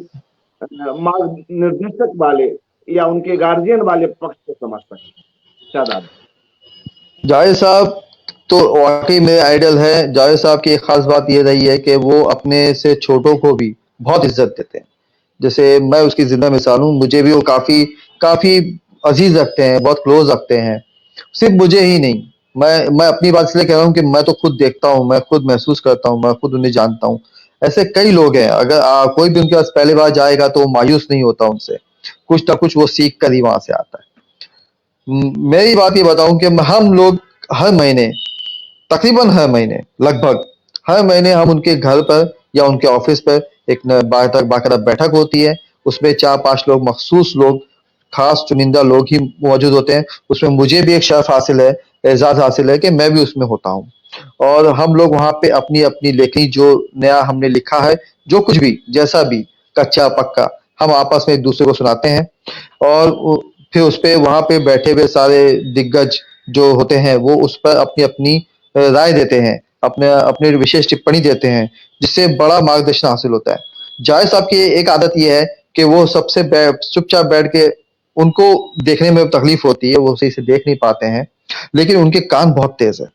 मार्ग निर्देशक वाले या उनके गार्जियन वाले पक्ष को समझ सके। शादाब जावेद साहब तो वाकई में आइडल है। जावेद साहब की एक खास बात ये रही है कि वो अपने से छोटों को भी बहुत इज्जत देते हैं। जैसे मैं उसकी जिंदा मिसाल हूँ, मुझे भी वो काफी काफी अजीज रखते हैं, बहुत क्लोज रखते हैं। सिर्फ मुझे ही नहीं, मैं अपनी बात इसलिए कह रहा हूँ कि मैं तो खुद देखता हूँ, मैं खुद महसूस करता हूँ, मैं खुद उन्हें जानता हूँ। ऐसे कई लोग हैं, अगर कोई भी उनके पास पहली बार जाएगा तो वो मायूस नहीं होता उनसे, कुछ ना कुछ वो सीख कर ही वहां से आता है। मेरी बात ये बताऊं कि हम लोग हर महीने, तकरीबन हर महीने, लगभग हर महीने हम उनके घर पर या उनके ऑफिस पर एक बाकायदा बैठक होती है। उसमें 4-5 लोग, मखसूस लोग, खास चुनिंदा लोग ही मौजूद होते हैं। उसमें मुझे भी एक शर्फ हासिल है, एजाज हासिल है कि मैं भी उसमें होता हूँ। और हम लोग वहां पे अपनी अपनी लेखनी, जो नया हमने लिखा है, जो कुछ भी, जैसा भी, कच्चा पक्का, हम आपस में एक दूसरे को सुनाते हैं। और फिर उस पे वहां पे बैठे हुए सारे दिग्गज जो होते हैं वो उस पर अपनी अपनी राय देते हैं, अपने अपने विशेष टिप्पणी देते हैं, जिससे बड़ा मार्गदर्शन हासिल होता है। जावेद साहब की एक आदत ये है कि वो सबसे चुपचाप बैठ के, उनको देखने में तकलीफ होती है, वो सही से देख नहीं पाते हैं, लेकिन उनके कान बहुत तेज है।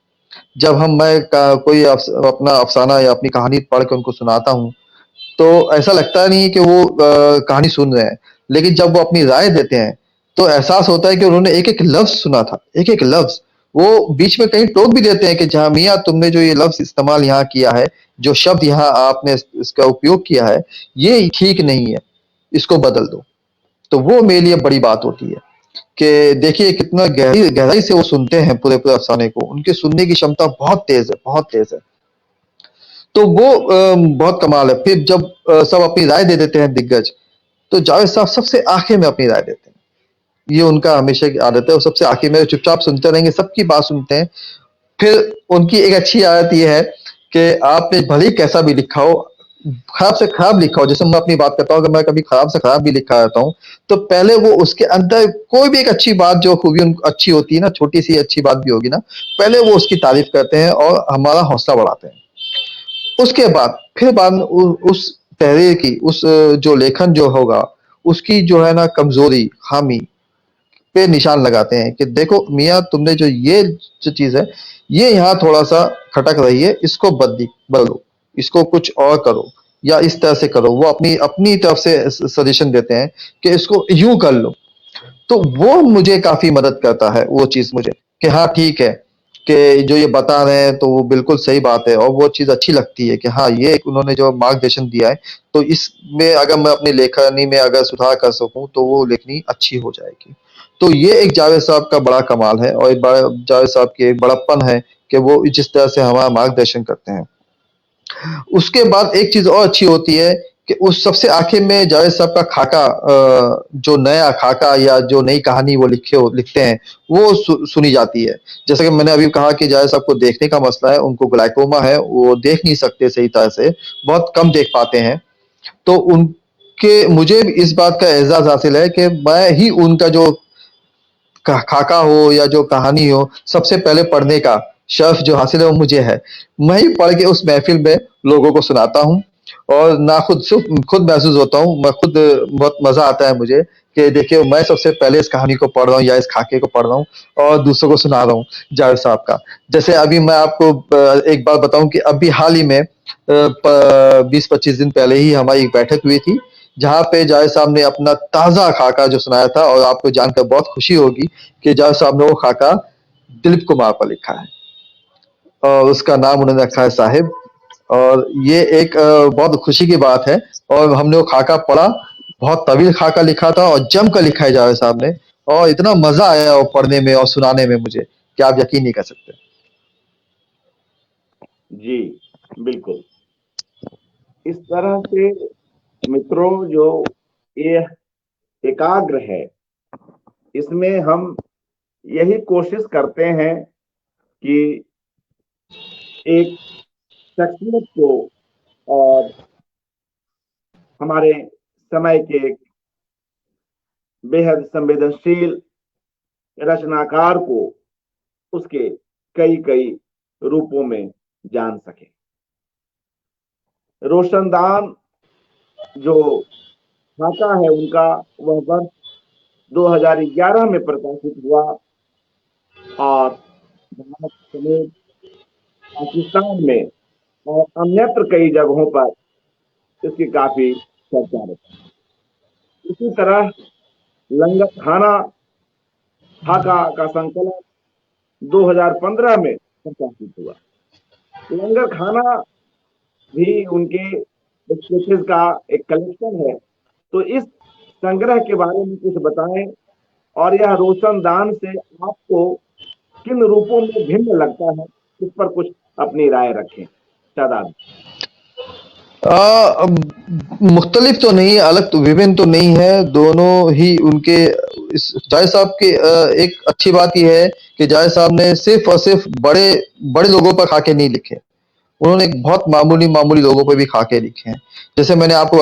जब मैं कोई अपना अफसाना या अपनी कहानी पढ़ के उनको सुनाता हूँ तो ऐसा लगता नहीं है कि वो कहानी सुन रहे हैं। लेकिन जब वो अपनी राय देते हैं, तो एहसास होता है कि उन्होंने एक-एक लफ्ज़ सुना था, एक-एक लफ्ज़। वो बीच में कहीं टोक भी देते हैं कि जहाँ मियाँ तुमने जो ये लफ्ज़ इस्तेमाल यहाँ किया है, जो शब्द यहाँ आपने इसका उपयोग किया है, ये ठीक नहीं है, इसको बदल दो। तो वो मेरे लिए बड़ी बात होती है कि देखिए कितना गहराई से वो सुनते हैं पूरे-पूरे अफ़साने को। उनकी सुनने की क्षमता बहुत तेज़ है, बहुत तेज़ है। तो वो बहुत कमाल है। फिर जब सब अपनी राय दे देते हैं दिग्गज, तो जावेद साहब सबसे आखिर में अपनी राय देते हैं। ये उनका हमेशा की आदत है, वो सबसे आखिर में चुपचाप सुनते रहेंगे, सबकी बात सुनते हैं। फिर उनकी एक अच्छी आदत ये है कि आपने भले ही कैसा भी लिखा हो, खराब से खराब लिखा हो, जैसे मैं अपनी बात करता हूँ, अगर मैं कभी खराब से खराब भी लिखा रहता हूँ, तो पहले वो उसके अंदर कोई भी एक अच्छी बात जो खूबी अच्छी होती है ना, छोटी-सी अच्छी बात भी होगी ना, पहले वो उसकी तारीफ़ करते हैं और हमारा हौसला बढ़ाते हैं। उसके बाद फिर बाद में उस तहरीर की उस जो लेखन जो होगा, उसकी जो है ना कमज़ोरी, ख़ामी पे निशान लगाते हैं कि देखो मियाँ तुमने ये जो चीज़ है, ये यहाँ थोड़ा-सा खटक रही है, इसको बदलो, इसको कुछ और करो या इस तरह से करो। वो अपनी अपनी तरफ से सजेशन देते हैं कि इसको यूँ कर लो। तो वो मुझे काफ़ी मदद करता है, वो चीज़ मुझे कि हाँ, ठीक है, कि जो ये बता रहे हैं तो वो बिल्कुल सही बात है और वो चीज़ अच्छी लगती है कि हाँ, ये एक उन्होंने जो मार्गदर्शन दिया है, तो इसमें अगर मैं अपनी लेखनी में अगर सुधार कर सकूँ, तो वो लेखनी अच्छी हो जाएगी। तो ये एक जावेद साहब का बड़ा कमाल है और एक बड़ा जावेद साहब की एक बड़प्पन है कि वो जिस तरह से हमारा मार्गदर्शन करते हैं। उसके बाद एक चीज़ और अच्छी होती है कि उस सबसे आखिर में जावेद साहब का खाका जो नया खाका या जो नई कहानी वो लिखते हैं, वो सुनी जाती है। जैसा कि मैंने अभी कहा कि जावेद साहब को देखने का मसला है, उनको ग्लाइकोमा है, वो देख नहीं सकते सही तरह से, बहुत कम देख पाते हैं। तो उनके मुझे इस बात का एहसास हासिल है कि मैं ही उनका जो खाका हो या जो कहानी हो, सबसे पहले पढ़ने का शर्फ जो हासिल है वो मुझे है। मैं ही पढ़ के उस महफ़िल में लोगों को सुनाता हूँ और ना खुद महसूस होता हूँ, मैं खुद बहुत मज़ा आता है मुझे कि देखिए मैं सबसे पहले इस कहानी को पढ़ रहा हूँ या इस खाके को पढ़ रहा हूँ और दूसरों को सुना रहा हूँ, जावेद साहब का। जैसे अभी मैं आपको एक बात बताऊँ कि अभी हाल ही में 20-25 दिन पहले ही हमारी एक बैठक हुई थी, जहाँ पे जावेद साहब ने अपना ताज़ा खाका जो सुनाया था और आपको जानकर बहुत खुशी होगी कि जावेद साहब ने वो खाका दिलीप कुमार पर लिखा है और उसका नाम उन्होंने रखा है साहिब। और ये एक बहुत खुशी की बात है और हमने वो खाका पढ़ा, बहुत तवील खाका लिखा था और जम कर लिखा है जावेद साहब ने और इतना मज़ा आया वो पढ़ने में और सुनाने में मुझे कि आप यकीन नहीं कर सकते। जी, बिल्कुल। इस तरह से मित्रों जो ये एकाग्र है, इसमें हम यही कोशिश करते हैं कि एक शख्सियत को और हमारे समय के बेहद संवेदनशील रचनाकार को उसके कई कई रूपों में जान सके। रोशनदान जो खाका है उनका, वह वर्ष 2011 में प्रकाशित हुआ और भारत समेत पाकिस्तान में और अन्यत्र कई जगहों पर इसकी काफी चर्चा रही। इसी तरह लंगर खाना खाका का संकलन 2015 में प्रकाशित हुआ। लंगर खाना भी उनके स्केचेस का एक कलेक्शन है। तो इस संग्रह के बारे में कुछ बताएं और यह रोशनदान से आपको किन रूपों में भिन्न लगता है, इस पर कुछ अपनी राय रखें। शादाब। मुख्तलिफ तो नहीं है, अलग तो विभिन्न तो नहीं है, दोनों ही उनके इस जावेद साहब की एक अच्छी बात ये है कि जावेद साहब ने सिर्फ और सिर्फ बड़े बड़े लोगों पर खाके नहीं लिखे। उन्होंने एक बहुत मामूली लोगों पे भी खाके लिखे हैं। जैसे मैंने आपको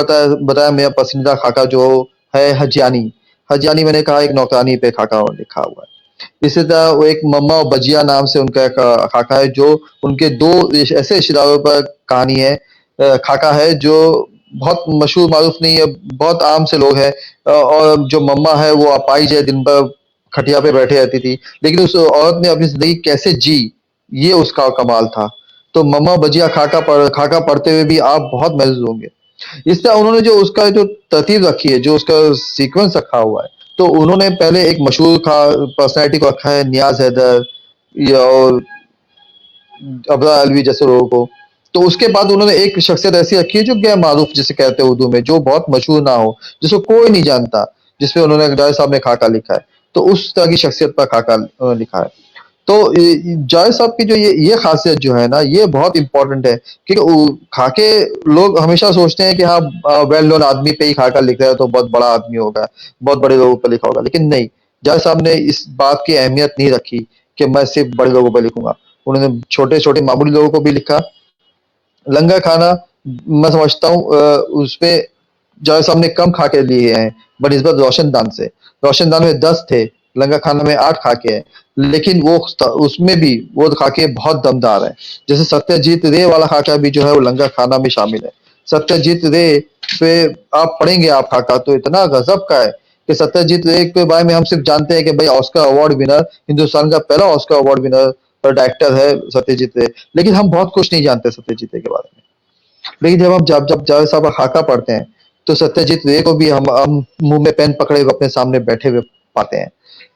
बताया मेरा पसंदीदा खाका जो है हजियानी। हजियानी मैंने कहा एक नौकरानी पे खाका लिखा हुआ है। इसी तरह वो एक मम्मा और बजिया नाम से उनका एक खाका है जो उनके 2 ऐसे रिश्तेदारों पर कहानी है खाका है जो बहुत मशहूर मारूफ नहीं है, बहुत आम से लोग हैं और जो मम्मा है वो अपाहिज है, दिन भर खटिया पे बैठे रहती थी। लेकिन उस औरत ने अपनी ज़िंदगी कैसे जी, ये उसका कमाल था। तो मम्मा बजिया खाका पढ़ते हुए भी आप बहुत महज़ूज़ होंगे। इस तरह उन्होंने जो उसका जो तरतीब रखी है, जो उसका सीक्वेंस रखा हुआ है, तो उन्होंने पहले एक मशहूर पर्सनैलिटी को रखा है, नियाज हैदर या और अबरा अलवी जैसे लोगों को। तो उसके बाद उन्होंने एक शख्सियत ऐसी रखी है जो गैर मारूफ जिसे कहते हैं उर्दू में, जो बहुत मशहूर ना हो, जिसको कोई नहीं जानता, जिसपे उन्होंने जावेद साहब ने खाका लिखा है। तो उस तरह की शख्सियत पर खाका लिखा है। तो जावेद साहब की जो ये खासियत जो है ना, ये बहुत इंपॉर्टेंट है, क्योंकि खाके लोग हमेशा सोचते हैं कि हाँ, वेल नोन आदमी पे ही खाका लिख रहा है तो बहुत बड़ा आदमी होगा, बहुत बड़े लोगों पर लिखा होगा, लेकिन नहीं, जावेद साहब ने इस बात की अहमियत नहीं रखी कि मैं सिर्फ बड़े लोगों पर लिखूंगा। उन्होंने छोटे छोटे मामूली लोगों को भी लिखा। लंगर खाना मैं समझता हूँ उसमें जावेद साहब ने कम खाके लिए हैं बनिस्बत रोशनदान से। रोशनदान में 10 थे, लंगर खाना में 8 खाके हैं, लेकिन वो उसमें भी वो खाके बहुत दमदार है। जैसे सत्यजीत रे वाला खाका भी जो है वो लंगर खाना में शामिल है। सत्यजीत रे पे आप पढ़ेंगे आप खाका तो इतना गजब का है कि सत्यजीत रे के बारे में हम सिर्फ जानते हैं कि भाई ऑस्कर अवार्ड विनर, हिंदुस्तान का पहला ऑस्कर अवार्ड विनर डायरेक्टर है सत्यजीत रे, लेकिन हम बहुत कुछ नहीं जानते सत्यजीत रे के बारे में। लेकिन जब हम जब जावेद साहब का खाका पढ़ते हैं तो सत्यजीत रे को भी हम मुंह में पेन पकड़े हुए अपने सामने बैठे हुए पाते हैं।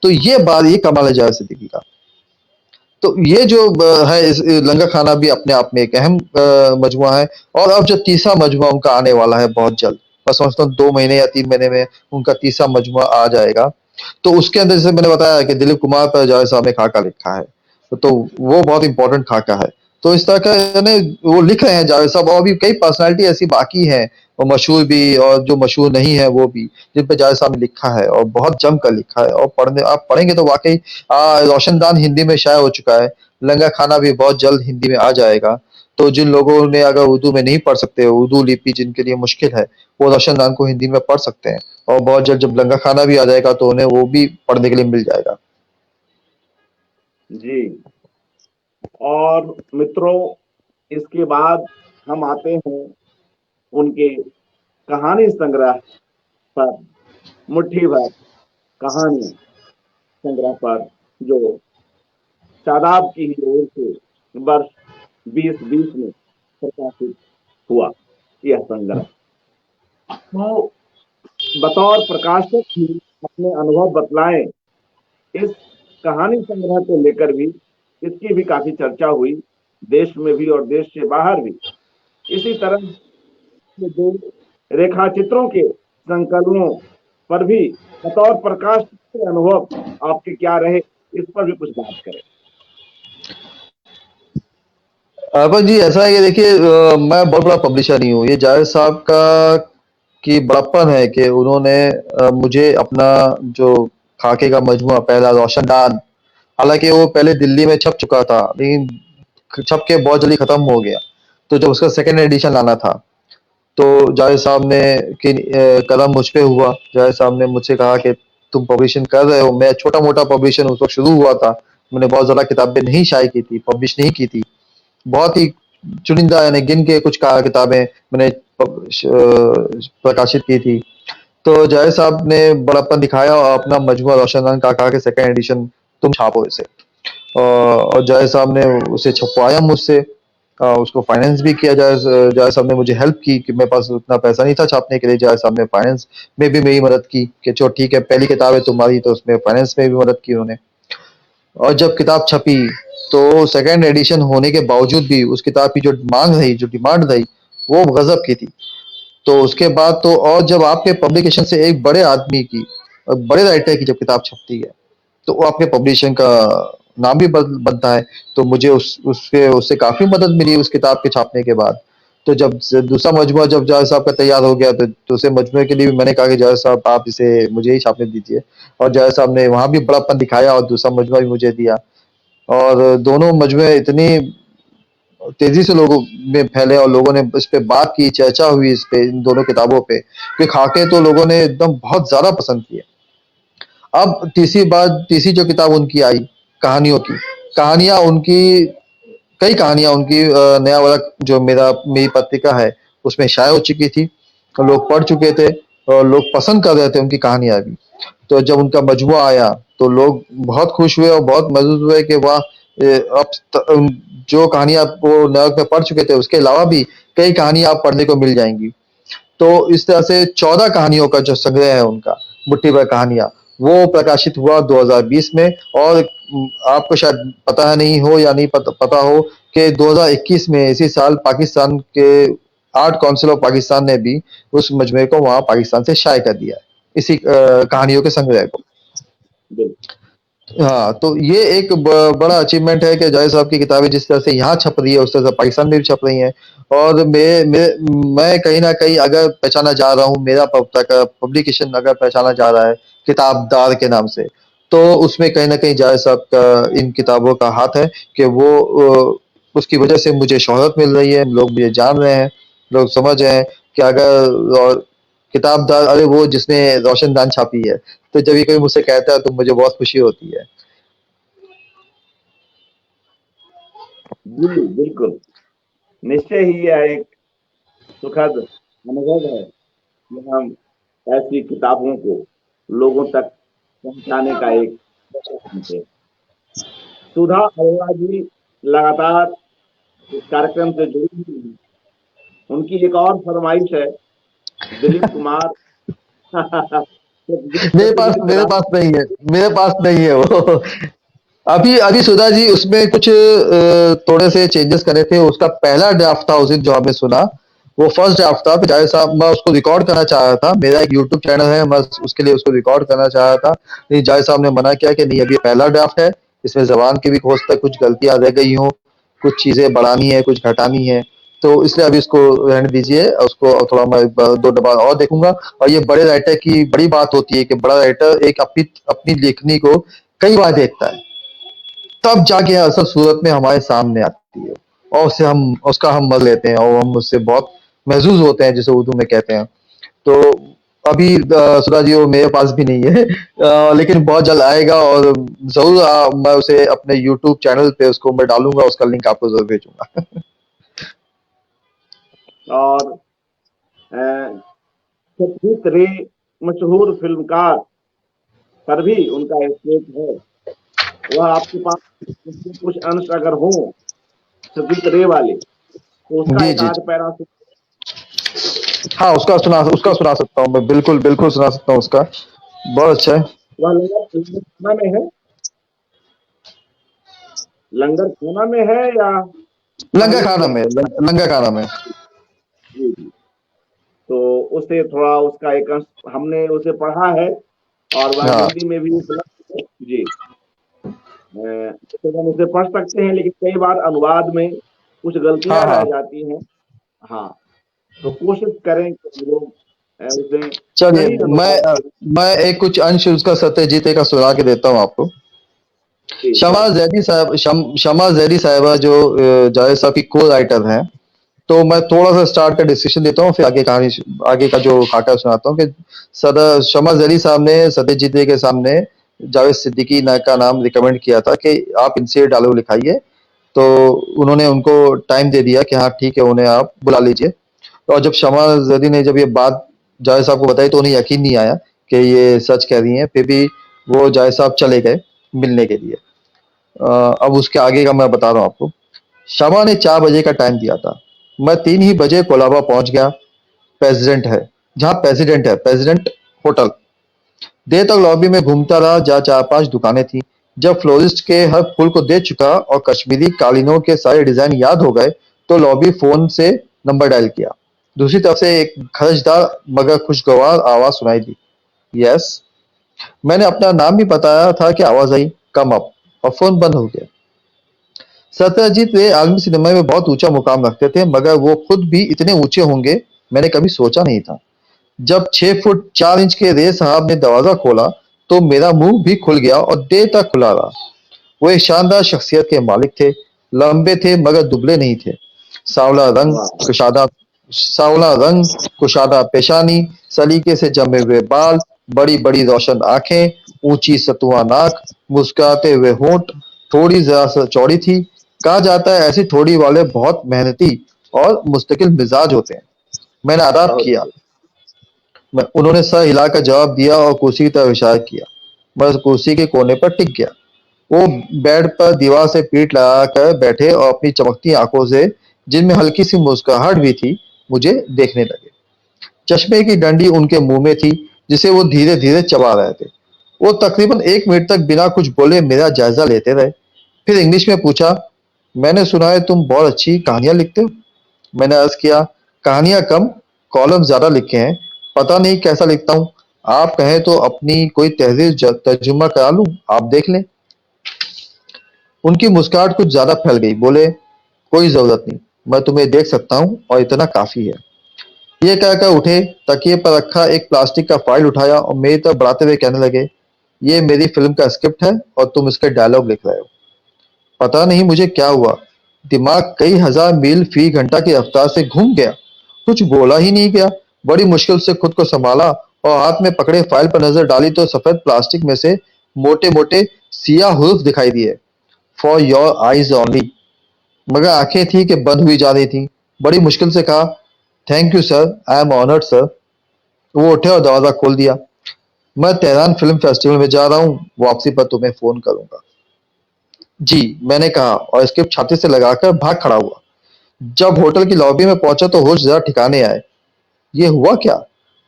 तो ये बात, ये कमाल है जावेद सिद्दीकी का। तो ये जो है इस लंगर खाना भी अपने आप में एक अहम मजमुआ है। और अब जो तीसरा मजमुआ उनका आने वाला है बहुत जल्द, मैं समझता हूँ 2 महीने या 3 महीने में उनका तीसरा मजमुआ आ जाएगा। तो उसके अंदर जैसे मैंने बताया कि दिलीप कुमार पर जावेद साहब ने खाका लिखा है, तो वो बहुत इंपॉर्टेंट खाका है। तो इस तरह का यानी वो लिख रहे हैं जावेद साहब, और भी कई पर्सनालिटी ऐसी बाकी हैं, और मशहूर भी और जो मशहूर नहीं है वो भी, जिन पे जावेद साहब ने लिखा है और बहुत जम कर लिखा है। और पढ़ने आप पढ़ेंगे तो वाकई रोशनदान हिंदी में शाये हो चुका है, लंगर खाना भी बहुत जल्द हिंदी में आ जाएगा। तो जिन लोगों ने अगर उर्दू में नहीं पढ़ सकते, उर्दू लिपि जिनके लिए मुश्किल है, वो रोशनदान को हिंदी में पढ़ सकते हैं। और बहुत जल्द जब लंगर खाना भी आ जाएगा तो उन्हें वो भी पढ़ने के लिए मिल जाएगा। जी। और मित्रों, इसके बाद हम आते हैं उनके कहानी संग्रह पर, मुट्ठी भर कहानी संग्रह पर, जो शादाब की ही ओर से वर्ष 2020 में प्रकाशित हुआ यह संग्रह। तो बतौर प्रकाशक ही अपने अनुभव बतलाएं, इस कहानी संग्रह को लेकर भी इसकी भी काफी चर्चा हुई, देश में भी और देश से बाहर भी। इसी तरह के जो रेखा चित्रों के संकलनों पर भी बतौर प्रकाश के अनुभव आपके क्या रहे, इस पर भी कुछ बात करें। अर्पण जी, ऐसा है कि देखिए मैं बहुत बड़ा पब्लिशर नहीं हूँ। ये जावेद साहब का की बड़प्पन है कि उन्होंने मुझे अपना जो खाके का मजमुआ पहला रोशनदान, हालांकि वो पहले दिल्ली में छप चुका था, लेकिन छप के बहुत जल्दी खत्म हो गया। तो जब उसका सेकंड एडिशन लाना था, तो जावेद साहब ने कदम मुझ पे हुआ। जावेद साहब ने मुझसे कहा कि तुम पब्लिशिंग कर रहे हो। मैं छोटा मोटा पब्लिशन उस वक्त शुरू हुआ था, मैंने बहुत ज्यादा किताबें नहीं शाये की थी, पब्लिश नहीं की थी, बहुत ही चुनिंदा यानी गिन के कुछ किताबें मैंने प्रकाशित की थी। तो जावेद साहब ने बड़प्पन दिखाया और अपना मजमुआ रोशनदान का कहा कि सेकंड एडिशन तुम छापो इसे। और जावेद साहब ने उसे छपवाया मुझसे, उसको फाइनेंस भी किया। जावेद साहब ने मुझे हेल्प की कि मेरे पास उतना पैसा नहीं था छापने के लिए। जावेद साहब ने फाइनेंस में भी मेरी मदद की कि चलो ठीक है, पहली किताब है तुम्हारी, तो उसमें फाइनेंस में भी मदद की उन्होंने। और जब किताब छपी तो सेकंड एडिशन होने के बावजूद भी उस किताब की जो मांग रही, जो डिमांड रही, वो गजब की थी। तो उसके बाद तो, और जब आपके पब्लिकेशन से एक बड़े आदमी की, बड़े राइटर की जब किताब छपती है, तो वो आपके पब्लिशिंग का नाम भी बनता है। तो मुझे उसके उससे काफी मदद मिली उस किताब के छापने के बाद। तो जब दूसरा मजमुआ जब जावेद साहब का तैयार हो गया, तो दूसरे मजमुए के लिए भी मैंने कहा कि जावेद साहब आप इसे मुझे ही छापने दीजिए। और जावेद साहब ने वहां भी बड़ापन दिखाया और दूसरा मजमुआ भी मुझे दिया। और दोनों मजमुए इतनी तेजी से लोगों में फैले और लोगों ने इस पे बात की, चर्चा हुई इस पे, इन दोनों किताबों पे, कि खाके तो लोगों ने एकदम बहुत ज्यादा पसंद किए। अब तीसरी जो किताब उनकी आई कहानियों की, कहानियां उनकी कई कहानियां उनकी नया वाला जो मेरी पत्रिका है उसमें शाये हो चुकी थी, लोग पढ़ चुके थे और लोग पसंद कर रहे थे उनकी कहानियां भी। तो जब उनका मजमुआ आया तो लोग बहुत खुश हुए और बहुत महसूस हुए कि वाह, अब जो कहानियां वो न्यूयॉर्क में पढ़ चुके थे उसके अलावा भी कई कहानियां आप पढ़ने को मिल जाएंगी। तो इस तरह से 14 कहानियों का जो संग्रह है उनका, मुट्ठी भर कहानियां, वो प्रकाशित हुआ 2020 में। और आपको शायद पता नहीं हो या नहीं पता हो कि 2021 में इसी साल पाकिस्तान के आर्ट काउंसिल ऑफ पाकिस्तान ने भी उस मजमे को वहां पाकिस्तान से शाये कर दिया है, इसी कहानियों के संग्रह को। बिल्कुल। हाँ, तो ये एक बड़ा अचीवमेंट है कि जावेद साहब की किताबें जिस तरह से यहाँ छप रही है उस तरह से पाकिस्तान में भी छप रही हैं। और मैं कहीं ना कहीं अगर पहचाना जा रहा हूँ, मेरा पब्लिकेशन अगर पहचाना जा रहा है किताबदार के नाम से, तो उसमें कहीं ना कहीं जावेद साहब का इन किताबों का हाथ है कि वो उसकी वजह से मुझे शोहरत मिल रही है, लोग मुझे जान रहे हैं, लोग समझ रहे हैं कि अगर और किताबदार, अरे वो जिसने रोशनदान छापी है। तो जब ये कोई मुझसे कहता है तो मुझे बहुत खुशी होती है। जी बिल्कुल, निश्चय ही यह एक सुखद अनुभव है कि हम ऐसी किताबों को लोगों तक पहुंचाने का एक प्रयत्न थे। सुधा अरोड़ा जी लगातार इस कार्यक्रम से जुड़ी हुई हैं। उनकी एक और फरमाइश है, दिलीप कुमार मेरे पास प्रतिनिधित्व मेरे पास नहीं है, मेरे पास नहीं है वो। अभी अभी सुधा जी उसमें कुछ थोड़े से चेंजेस करे थे। उसका पहला ड्राफ्ट था उस दिन जो हमने सुना, वो फर्स्ट ड्राफ्ट था। फिर जावेद साहब, मैं उसको रिकॉर्ड करना चाह रहा था, मेरा एक यूट्यूब चैनल है, मैं उसके लिए उसको रिकॉर्ड करना चाह रहा था, लेकिन जावेद साहब ने मना किया कि नहीं, अभी ये पहला ड्राफ्ट है, इसमें जबान की भी हो सकता है कुछ गलतियां रह गई हों, कुछ चीजें बढ़ानी है, कुछ घटानी है, तो इसलिए अभी इसको रहने दीजिए। उसको थोड़ा मैं दो बार और देखूंगा। और ये बड़े राइटर की बड़ी बात होती है कि बड़ा राइटर एक अपनी अपनी लेखनी को कई बार देखता है, तब जाके असल सूरत में हमारे सामने आती है, और उसे हम उसका हम मज़ लेते हैं और हम उससे बहुत महज़ूज़ होते हैं, जिसे उर्दू में कहते हैं। तो अभी सुधा जी वो मेरे पास भी नहीं है, लेकिन बहुत जल्द आएगा, और ज़रूर मैं उसे अपने यूट्यूब चैनल पे उसको मैं डालूँगा, उसका लिंक आपको ज़रूर भेजूँगा। और सत्यजीत रे मशहूर फिल्मकार पर भी उनका स्टेट है। वह आपके पास उसके कुछ अंश अगर हो सत्यजीत रे वाले, तो उसका जी, एक जी, आध जी। पैरा हाँ, उसका सुना सकता हूँ मैं, बिल्कुल, बिल्कुल सुना सकता हूँ उसका। बहुत अच्छा है। वह लंगर खाना में है, लंगर खाना में है या लंगा पहले खाना में, भी? लंगा खाना में। जी जी। तो उससे थोड़ा उसका एक अंश हमने उसे पढ़ा है, और वह हाँ, हिंदी में भी उपलब्ध है। जी, तो हम उसे पढ़ सकते हैं, लेकिन कई बार अनुवाद में कुछ हाँ, गलतियां रह हाँ। जाती हैं। हाँ, तो कोशिश करें कि हम लोग उसे चलिए, सही अनुवाद में। मैं एक कुछ अंश उसका सत्यजीत का सुना के देता हूँ आपको। जी जरूर। शमा जैदी साहिबा जो जावेद साहब की को राइटर हैं, तो मैं थोड़ा सा स्टार्ट का डिस्कशन देता हूँ, फिर आगे का जो खाका सुनाता हूँ कि सदर शमा जैदी साहब ने सत्यजीत रे के सामने जावेद सिद्दीकी का नाम रिकमेंड किया था कि आप इनसे डायलॉग लिखाइए। तो उन्होंने उनको टाइम दे दिया कि हाँ ठीक है, उन्हें आप बुला लीजिए। और जब शमा जैदी ने जब ये बात जावेद साहब को बताई तो उन्हें यकीन नहीं आया कि ये सच कह रही हैं। फिर भी वो जावेद साहब चले गए मिलने के लिए। अब उसके आगे का मैं बता रहा हूँ आपको। शमा ने 4 बजे का टाइम दिया था, मैं 3 ही बजे कोलाबा पहुंच गया। प्रेसिडेंट है, जहाँ प्रेसिडेंट है, प्रेसिडेंट होटल। देर तक लॉबी में घूमता रहा, जहाँ 4-5 दुकानें थी। जब फ्लोरिस्ट के हर फूल को दे चुका और कश्मीरी कालीनों के सारे डिजाइन याद हो गए, तो लॉबी फोन से नंबर डायल किया। दूसरी तरफ से एक खर्चदार मगर खुशगवार आवाज सुनाई दी, यस। मैंने अपना नाम भी बताया था कि आवाज आई, कम अप, और फोन बंद हो गया। सत्यजीत रे आलमी सिनेमा में बहुत ऊंचा मुकाम रखते थे, मगर वो खुद भी इतने ऊंचे होंगे मैंने कभी सोचा नहीं था। जब 6 फुट 4 इंच के रे साहब ने दरवाजा खोला, तो मेरा मुंह भी खुल गया और देर तक खुला रहा। वो एक शानदार शख्सियत के मालिक थे। लंबे थे मगर दुबले नहीं थे। सांवला रंग, वाह। कुशादा सांवला रंग, कुशादा पेशानी, सलीके से जमे हुए बाल, बड़ी बड़ी रोशन आंखें, ऊंची सतुआ नाक, मुस्कुराते हुए होंठ, थोड़ी जरा सा चौड़ी थी। कहा जाता है ऐसी थोड़ी वाले बहुत मेहनती और मुस्तकिल मिजाज होते हैं। मैंने आदाब बहुत किया। खूब। उन्होंने सर हिलाकर जवाब दिया और कुर्सी की तरफ इशारा किया। मैं उस कुर्सी के कोने पर टिक गया। वो बेड पर दीवार से पीठ लगाकर बैठे और अपनी चमकती आंखों से, जिनमें हल्की सी मुस्कुराहट भी थी, मुझे देखने लगे। चश्मे की डंडी उनके मुंह में थी, जिसे वो धीरे धीरे चबा रहे थे। वो तकरीबन 1 मिनट तक बिना कुछ बोले मेरा जायजा लेते रहे। फिर इंग्लिश में पूछा, मैंने सुना है तुम बहुत अच्छी कहानियां लिखते हो। मैंने अर्ज किया, कहानियां कम, कॉलम ज्यादा लिखे हैं। पता नहीं कैसा लिखता हूँ। आप कहें तो अपनी कोई तहरीर तर्जुमा करा लूं, आप देख लें। उनकी मुस्कुराहट कुछ ज्यादा फैल गई। बोले, कोई जरूरत नहीं, मैं तुम्हें देख सकता हूँ और इतना काफी है। ये कहकर उठे, तकिए पर रखा एक प्लास्टिक का फाइल उठाया और मेरी तरफ बढ़ाते हुए कहने लगे, ये मेरी फिल्म का स्क्रिप्ट है और तुम इसके डायलॉग लिख रहे हो। पता नहीं मुझे क्या हुआ, दिमाग कई हजार मील फी घंटा की रफ्तार से घूम गया। कुछ बोला ही नहीं गया। बड़ी मुश्किल से खुद को संभाला और हाथ में पकड़े फाइल पर नजर डाली तो सफेद प्लास्टिक में से मोटे मोटे सियाह हुरूफ दिखाई दिए, फॉर योर आईज ओनली। मगर आंखें थी कि बंद हुई जा रही थी। बड़ी मुश्किल से कहा, thank you sir, I am honoured sir. वो उठे और दरवाजा खोल दिया। मैं तेहरान फिल्म फेस्टिवल में जा रहा हूँ, वापसी पर तुम्हें फोन करूंगा। जी, मैंने कहा और स्क्रिप्ट छाती से लगाकर भाग खड़ा हुआ। जब होटल की लॉबी में पहुंचा तो होश जरा ठिकाने आए। ये हुआ क्या?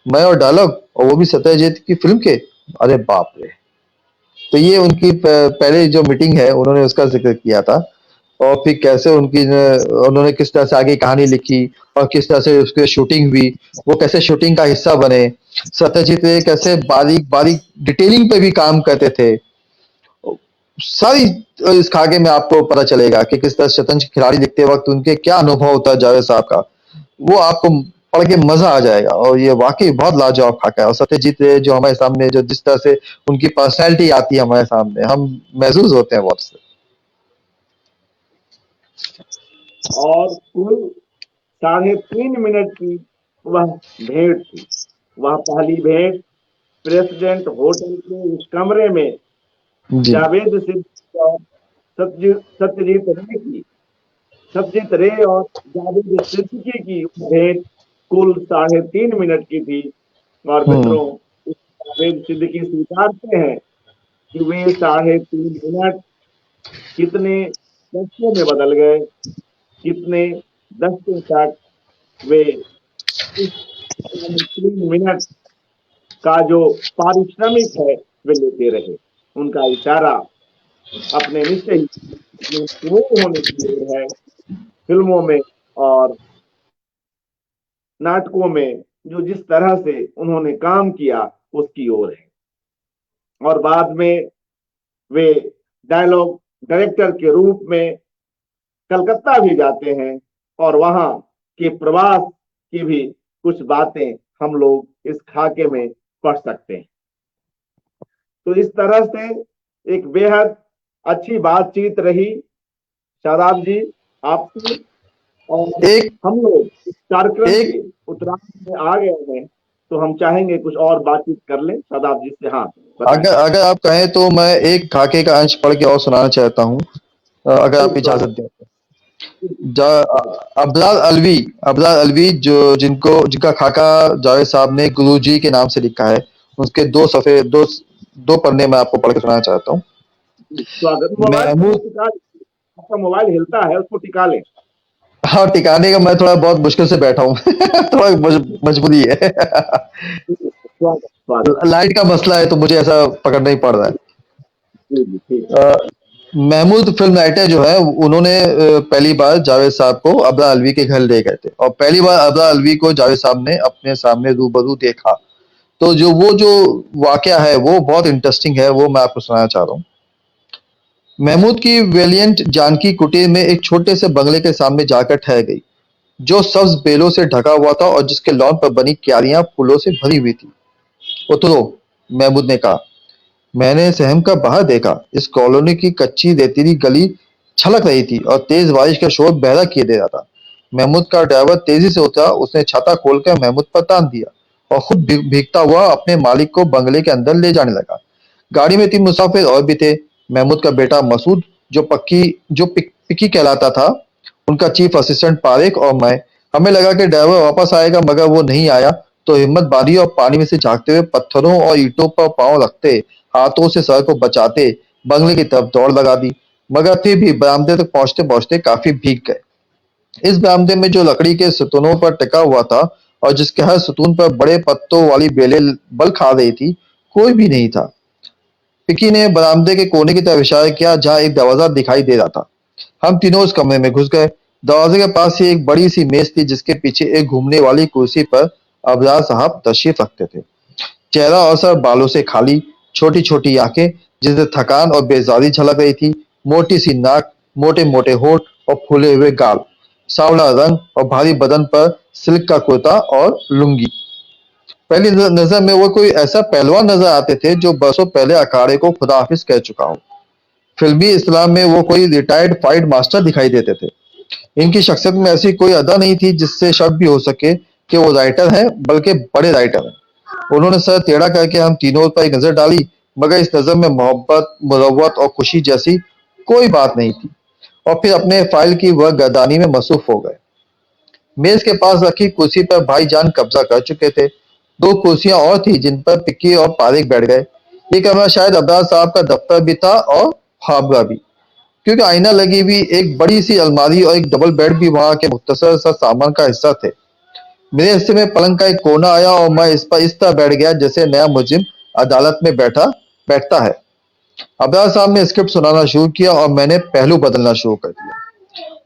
मैं और डायलॉग, और वो भी सत्यजीत की फिल्म के। अरे बाप रे! तो ये उनकी पहले जो मीटिंग है उन्होंने उसका जिक्र किया था। और फिर कैसे उन्होंने किस तरह से आगे कहानी लिखी और किस तरह से उसकी शूटिंग हुई, वो कैसे शूटिंग का हिस्सा बने। सत्यजीत रे कैसे बारीक बारीक डिटेलिंग पे भी काम करते थे। सारी इस खाके में आपको पता चलेगा कि किस तरह शतरंज खिलाड़ी लिखते वक्त उनके क्या अनुभव होता है जावेद साहब का। वो आपको पढ़ के मजा आ जाएगा और ये वाकई बहुत लाजवाब खाका है। और सत्यजीत रे जो हमारे सामने जो जिस तरह से उनकी पर्सनैलिटी आती है हमारे सामने, हम महसूस होते हैं बहुत से। और कुल 3.5 मिनट की वह भेंट थी। वह पहली भेंट प्रेसिडेंट होटल के उस कमरे में जी। जावेद सिद्दीकी और सत्यजीत रे की सत्यजीत रे और जावेद सिद्दीकी की भेंट कुल 3.5 मिनट की थी। और हम्म। मित्रों, इस जावेद सिद्दीकी स्वीकारते हैं कि वे 3.5 मिनट कितने दशकों में बदल गए, कितने दशकों तक वे इस 3 मिनट का जो पारिश्रमिक है वे लेते रहे। उनका इशारा अपने निश्चय ही अपने पूर्ण होने की ओर है। फिल्मों में और नाटकों में जो जिस तरह से उन्होंने काम किया उसकी ओर है। और बाद में वे डायलॉग डायरेक्टर के रूप में कलकत्ता भी जाते हैं और वहां के प्रवास की भी कुछ बातें हम लोग इस खाके में पढ़ सकते हैं। तो इस तरह से एक बेहद अच्छी बातचीत रही शादाब जी आपसे। और एक हम लोग इस कार्यक्रम एक के उत्तरार्ध में आ गए हैं, तो हम चाहेंगे कुछ और बातचीत कर लें शादाब जी से। हाँ, बताएं। अगर अगर आप कहें तो मैं एक खाके का अंश पढ़ के और सुनाना चाहता हूँ, अगर आप इजाजत स्वागत। दें तो। अबलाल अलवी जो जिनका खाका जावेद साहब ने गुरुजी के नाम से लिखा है, उसके दो पन्ने मैं आपको पढ़ के सुनाना चाहता हूँ। स्वागत। मोबाइल को महमूद। टिका, आपका मोबाइल हिलता है, उसको टिका लें। हाँ, टिकाने का मैं थोड़ा बहुत मुश्किल से बैठा हूँ। थोड़ा मजबूरी है। स्वागत स्वागत। लाइट का मसला है तो मुझे ऐसा पकड़ना ही पड़ रहा है। जी जी, ठीक है। महमूद फिल्म राइटर जो है उन्होंने पहली बार जावेद साहब को अबला अलवी के घर ले गए थे और पहली बार अबला अलवी को जावेद साहब ने अपने सामने रूबरू देखा। तो जो वाकया है वो बहुत इंटरेस्टिंग है, वो मैं आपको सुनाना चाह रहा हूँ। महमूद की वेलिएंट जानकी कुटीर में एक छोटे से बंगले के सामने जाकर ठहर गई, जो सब्ज बेलों से ढका हुआ था और जिसके लॉन पर बनी क्यारियां फूलों से भरी हुई थी। उतरो, महमूद ने कहा। मैंने सहम कर बाहर देखा। इस कॉलोनी की कच्ची रेतीली गली छलक रही थी और तेज बारिश का शोर बहरा किए दे रहा था। महमूद का ड्राइवर तेजी से उतरा। उसने छाता खोलकर महमूद पर तान दिया और खुद भीगता हुआ अपने मालिक को बंगले के अंदर ले जाने लगा। गाड़ी में 3 मुसाफिर और भी थे। महमूद का बेटा मसूद, जो पिकी कहलाता था, उनका चीफ असिस्टेंट पारेख और मैं। हमें लगा कि ड्राइवर वापस आएगा, मगर वो नहीं आया। तो हिम्मत बांधी और पानी में से झांकते हुए पत्थरों और ईंटों पर पांव रखते, हाथों से सर को बचाते बंगले की तरफ दौड़ लगा दी। मगर फिर भी बरामदे तक पहुंचते पहुंचते काफी भीग गए। इस बरामदे में जो लकड़ी के सुतूनों पर टिका हुआ था और जिसके हर सतून पर बड़े पत्तों वाली बेलें बल खा रही थी, कोई भी नहीं था। पिकी ने बरामदे के कोने की तरफ इशारा किया जहां एक दरवाजा दिखाई दे रहा था। हम तीनों उस कमरे में घुस गए। दरवाजे के पास ही एक बड़ी सी मेज थी जिसके पीछे एक घूमने वाली कुर्सी पर अबरार साहब तशरीफ रखते थे। चेहरा और सर बालों से खाली, छोटी छोटी आंखें जिससे थकान और बेजारी झलक रही थी, मोटी सी नाक, मोटे मोटे होठ और फूले हुए गाल, सांवला रंग और भारी बदन पर सिल्क का कुर्ता और लुंगी। पहली नजर में वो कोई ऐसा पहलवान नजर आते थे जो बरसों पहले अखाड़े को खुदा हाफिज कह चुका हो। फिल्मी इस्लाम में वो कोई रिटायर्ड फाइट मास्टर दिखाई देते थे। इनकी शख्सियत में ऐसी कोई अदा नहीं थी जिससे शक भी हो सके कि वो राइटर हैं, बल्कि बड़े राइटर हैं। उन्होंने सर टेढ़ा करके हम तीनों पर एक नजर डाली, मगर इस नजर में मोहब्बत, मुरव्वत और खुशी जैसी कोई बात नहीं थी, और फिर अपने फाइल की वह गर्दानी में मसरूफ हो गए। मेज के पास रखी कुर्सी पर भाईजान कब्जा कर चुके थे। दो कुर्सियां और थी जिन पर पिक्की और पारिक बैठ गए। ये कमरा शायद अब्दाल साहब का दफ्तर भी था और ख्वाबगह भी, क्योंकि आईना लगी हुई एक बड़ी सी अलमारी और एक डबल बेड भी वहां के मुख्तसर सा सामान का हिस्सा थे। मेरे हिस्से में पलंग का एक कोना आया और मैं इस पर इस तरह बैठ गया जैसे नया मुजिम अदालत में बैठता है। अब्दाल साहब ने स्क्रिप्ट सुनाना शुरू किया और मैंने पहलू बदलना शुरू कर दिया।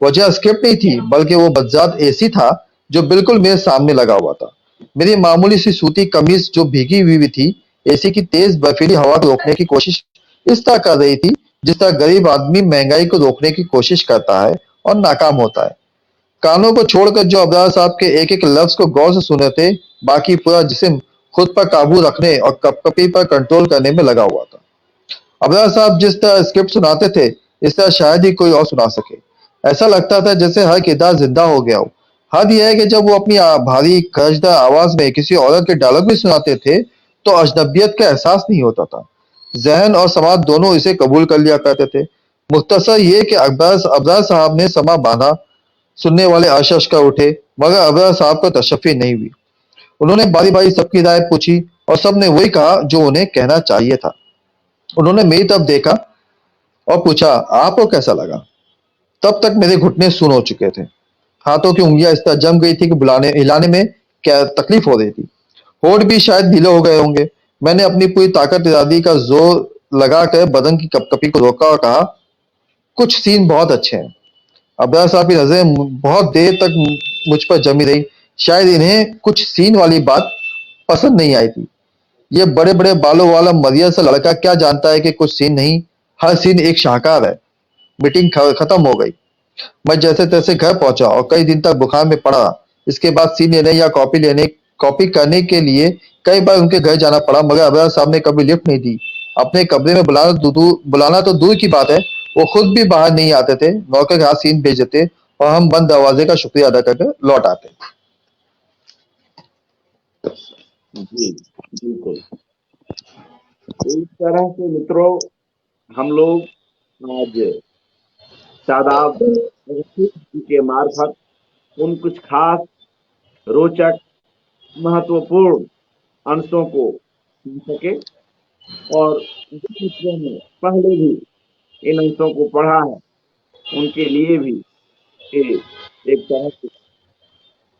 वजह स्क्रिप्ट नहीं थी, बल्कि वो बज्जात एसी था जो बिल्कुल मेरे सामने लगा हुआ था। मेरी मामूली सी सूती कमीज जो भीगी हुई थी, एसी की तेज बर्फीली हवा को रोकने की कोशिश इस तरह कर रही थी जिस तरह गरीब आदमी महंगाई को रोकने की कोशिश करता है और नाकाम होता है। कानों को छोड़कर जो अब्दाल साहब के एक एक लफ्ज को गौर से सुने थे, बाकी पूरा जिस्म खुद पर काबू रखने और कपकपी पर कंट्रोल करने में लगा हुआ था। अब्दाल साहब जिस तरह स्क्रिप्ट सुनाते थे, इस तरह शायद ही कोई और सुना सके। ऐसा लगता था जैसे हर किरदार जिंदा हो गया हो। हद यह है कि जब वो अपनी भारी खर्चदार आवाज में किसी औरत के डायलॉग भी सुनाते थे, तो अजनबियत का एहसास नहीं होता था। जहन और समाज दोनों इसे कबूल कर लिया करते थे। मुख्तसर ये कि अब्दाल साहब ने समा बांधा, सुनने वाले आशश कर उठे, मगर अब्दाल साहब को तशफ़ी नहीं हुई। उन्होंने बारी बारी सबकी राय पूछी और सबने वही कहा जो उन्हें कहना चाहिए था। उन्होंने मेरी तरफ देखा और पूछा, आपको कैसा लगा? तब तक मेरे घुटने सुन हो चुके थे। हाथों की उंगलियां इस तरह जम गई थी कि बुलाने हिलाने में क्या तकलीफ हो रही थी। होठ भी शायद ढीले हो गए होंगे। मैंने अपनी पूरी ताकत इरादी का जोर लगाकर बदन की कपकपी को रोका और कहा, कुछ सीन बहुत अच्छे हैं। अब्दाल साहब की नजरें बहुत देर तक मुझ पर जमी रही। शायद इन्हें कुछ सीन वाली बात पसंद नहीं आई थी। ये बड़े बड़े बालों वाला मरिया सा लड़का क्या जानता है कि कुछ सीन नहीं, हर सीन एक शाहकार है। मीटिंग खत्म हो गई। मैं जैसे तैसे घर पहुंचा और कई दिन तक बुखार में पड़ा। इसके बाद सी लेने या कॉपी करने के लिए कई बार उनके घर जाना पड़ा, मगर अबरार साहब ने कभी लिफ्ट नहीं दी। अपने कमरे में बुलाना तो दूर की बात है, वो खुद भी बाहर नहीं आते थे। नौकर के हाथ सीन भेज देते और हम बंद दरवाजे का शुक्रिया अदा करके लौट आते। जी बिल्कुल। इस तरह से मित्रों, हम लोग आज शादाब रशीद जी के मार्फत उन कुछ खास, रोचक, महत्वपूर्ण अंशों को सुन सके, और जिन मित्रों ने पहले भी इन अंशों को पढ़ा है, उनके लिए भी ये एक तरह से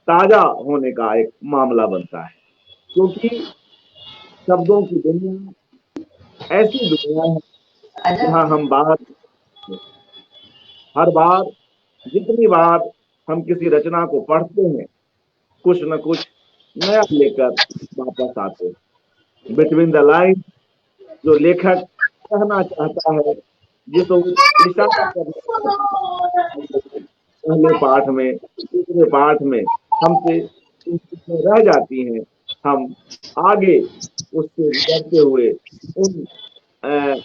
ताजा होने का एक मामला बनता है, क्योंकि शब्दों की दुनिया ऐसी दुनिया है जहां हम बात हर बार, जितनी बार हम किसी रचना को पढ़ते हैं, कुछ न कुछ नया लेकर वापस आते हैं। बिटवीन द लाइन जो लेखक कहना चाहता है, जिस इशारा करना चाहता है, पहले पाठ में, दूसरे पाठ में हमसे चीजें रह जाती हैं, हम आगे उससे गुजरते हुए उन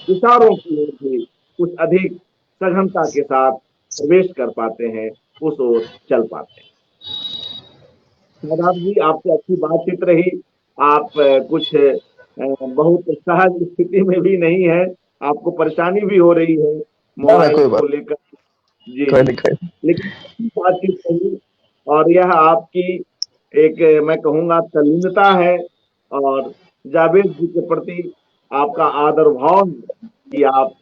इशारों की ओर भी कुछ अधिक सघनता के साथ प्रवेश कर पाते हैं, उस ओर चल पाते हैं। शादाब जी, आपसे अच्छी बातचीत रही। आप कुछ बहुत सहज स्थिति में भी नहीं है, आपको परेशानी भी हो रही है ना ना, मोबाइल कोई को बात लेकर। जी कोई जी। नहीं, कोई लेकिन अच्छी बातचीत रही, और यह आपकी एक मैं कहूँगा तल्लीनता है, और जावेद जी के प्रति आपका आदर भाव है कि आप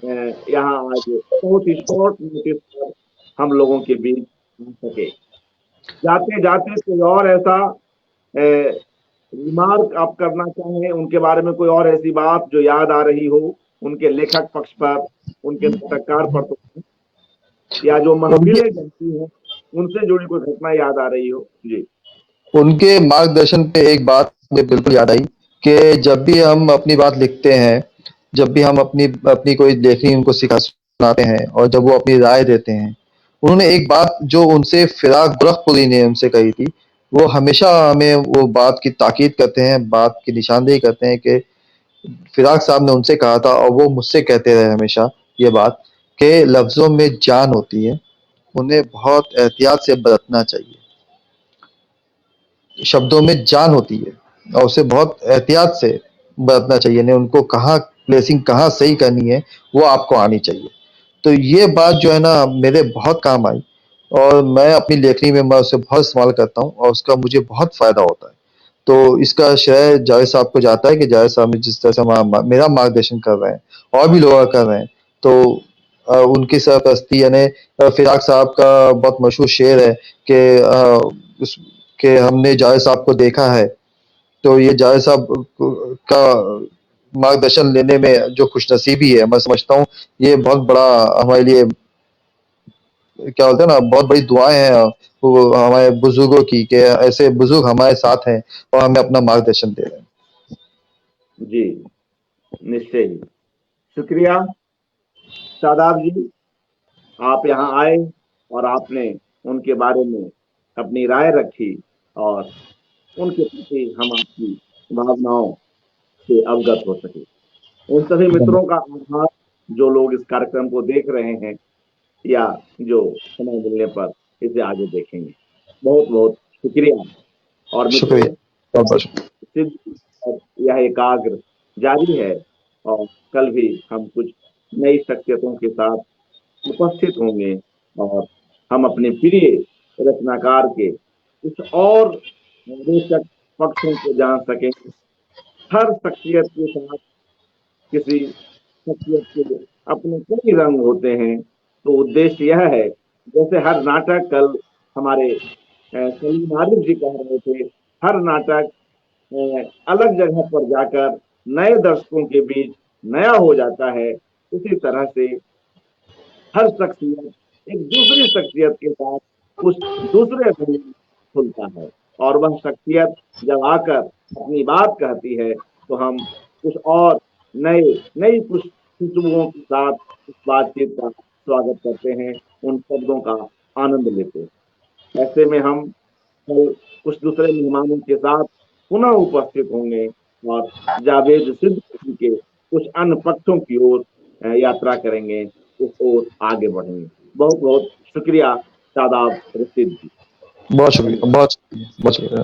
अ, यहाँ आज बहुत ही शॉर्ट नोटिस पर हम लोगों के बीच आ सके। जाते जाते कोई और ऐसा रिमार्क आप करना चाहें उनके बारे में, कोई और ऐसी बात जो याद आ रही हो उनके लेखक पक्ष पर, उनके नाटककार पर, तो या जो उनके महफिलें जमती हैं उनसे जुड़ी कोई घटना याद आ रही हो? जी। उनके मार्गदर्शन पे एक बात मुझे बिल्कुल याद आई कि जब भी हम अपनी बात लिखते हैं, जब भी हम अपनी अपनी कोई लेखनी उनको सिखा सुनाते हैं और जब वो अपनी राय देते हैं, उन्होंने एक बात जो उनसे फिराक गोरखपुरी ने उनसे कही थी, वो हमेशा हमें वो बात की ताकीद करते हैं, बात की निशानदेही करते हैं कि फिराक साहब ने उनसे कहा था और वो मुझसे कहते रहे हमेशा ये बात कि लफ्ज़ों में जान होती है, उन्हें बहुत एहतियात से बरतना चाहिए। शब्दों में जान होती है और उसे बहुत एहतियात से बरतना चाहिए, यानी उनको कहाँ प्लेसिंग कहाँ सही करनी है, वो आपको आनी चाहिए। तो ये बात जो है ना मेरे बहुत काम आई और मैं अपनी लेखनी में मैं उसे बहुत इस्तेमाल करता हूँ और उसका मुझे बहुत फ़ायदा होता है। तो इसका श्रेय जावेद साहब को जाता है कि जावेद साहब ने जिस तरह से मेरा मार्गदर्शन कर रहे हैं और भी लोग कर रहे हैं, तो उनकी सरपरस्ती यानी फिराक साहब का बहुत मशहूर शेर है कि उस कि हमने जावेद साहब को देखा है, तो ये जावेद साहब का मार्गदर्शन लेने में जो खुशनसीबी है, मैं समझता हूँ ये बहुत बड़ा हमारे लिए क्या बोलते हैं ना, बहुत बड़ी दुआएं हैं वो हमारे बुजुर्गों की कि ऐसे बुजुर्ग हमारे साथ हैं और हमें अपना मार्गदर्शन दे रहे हैं। जी, निश्चय ही। शुक्रिया शादाब जी, आप यहाँ आए और आपने उनके बारे में अपनी राय रखी और उनके प्रति हम आपकी भावनाओं से अवगत हो सके। उन सभी मित्रों का आभार जो लोग इस कार्यक्रम को देख रहे हैं या जो समय मिलने पर इसे आगे देखेंगे। बहुत बहुत शुक्रिया। और शुक्रिया, मित्रों, बहुत बहुत शुक्रिया। सिद्ध और यह एकाग्र जारी है और कल भी हम कुछ नई शख्सियतों के साथ उपस्थित होंगे और हम अपने प्रिय रचनाकार के कुछ और रोचक पक्षों को जान सकेंगे। हर शख्सियत के साथ किसी शख्सियत के अपने कई रंग होते हैं, तो उद्देश्य यह है, जैसे हर नाटक, कल हमारे सलीम आरिफ जी कह रहे थे, हर नाटक अलग जगह पर जाकर नए दर्शकों के बीच नया हो जाता है, उसी तरह से हर शख्सियत एक दूसरी शख्सियत के साथ कुछ दूसरे रंग खुलता है और वह शख्सियत जब आकर अपनी बात कहती है तो हम कुछ और नए नई कुछ खुशबुओं के साथ उस बातचीत का स्वागत करते हैं, उन शब्दों का आनंद लेते हैं। ऐसे में हम कल कुछ दूसरे मेहमानों के साथ पुनः उपस्थित होंगे और जावेद सिद्दीकी के कुछ अन्य पक्षों की ओर यात्रा करेंगे, उस ओर आगे बढ़ेंगे। बहुत बहुत शुक्रिया शादाब रशीद जी। बहुत शुक्रिया, धन्यवाद। बहुत शुक्रिया, बहुत शुक्रिया।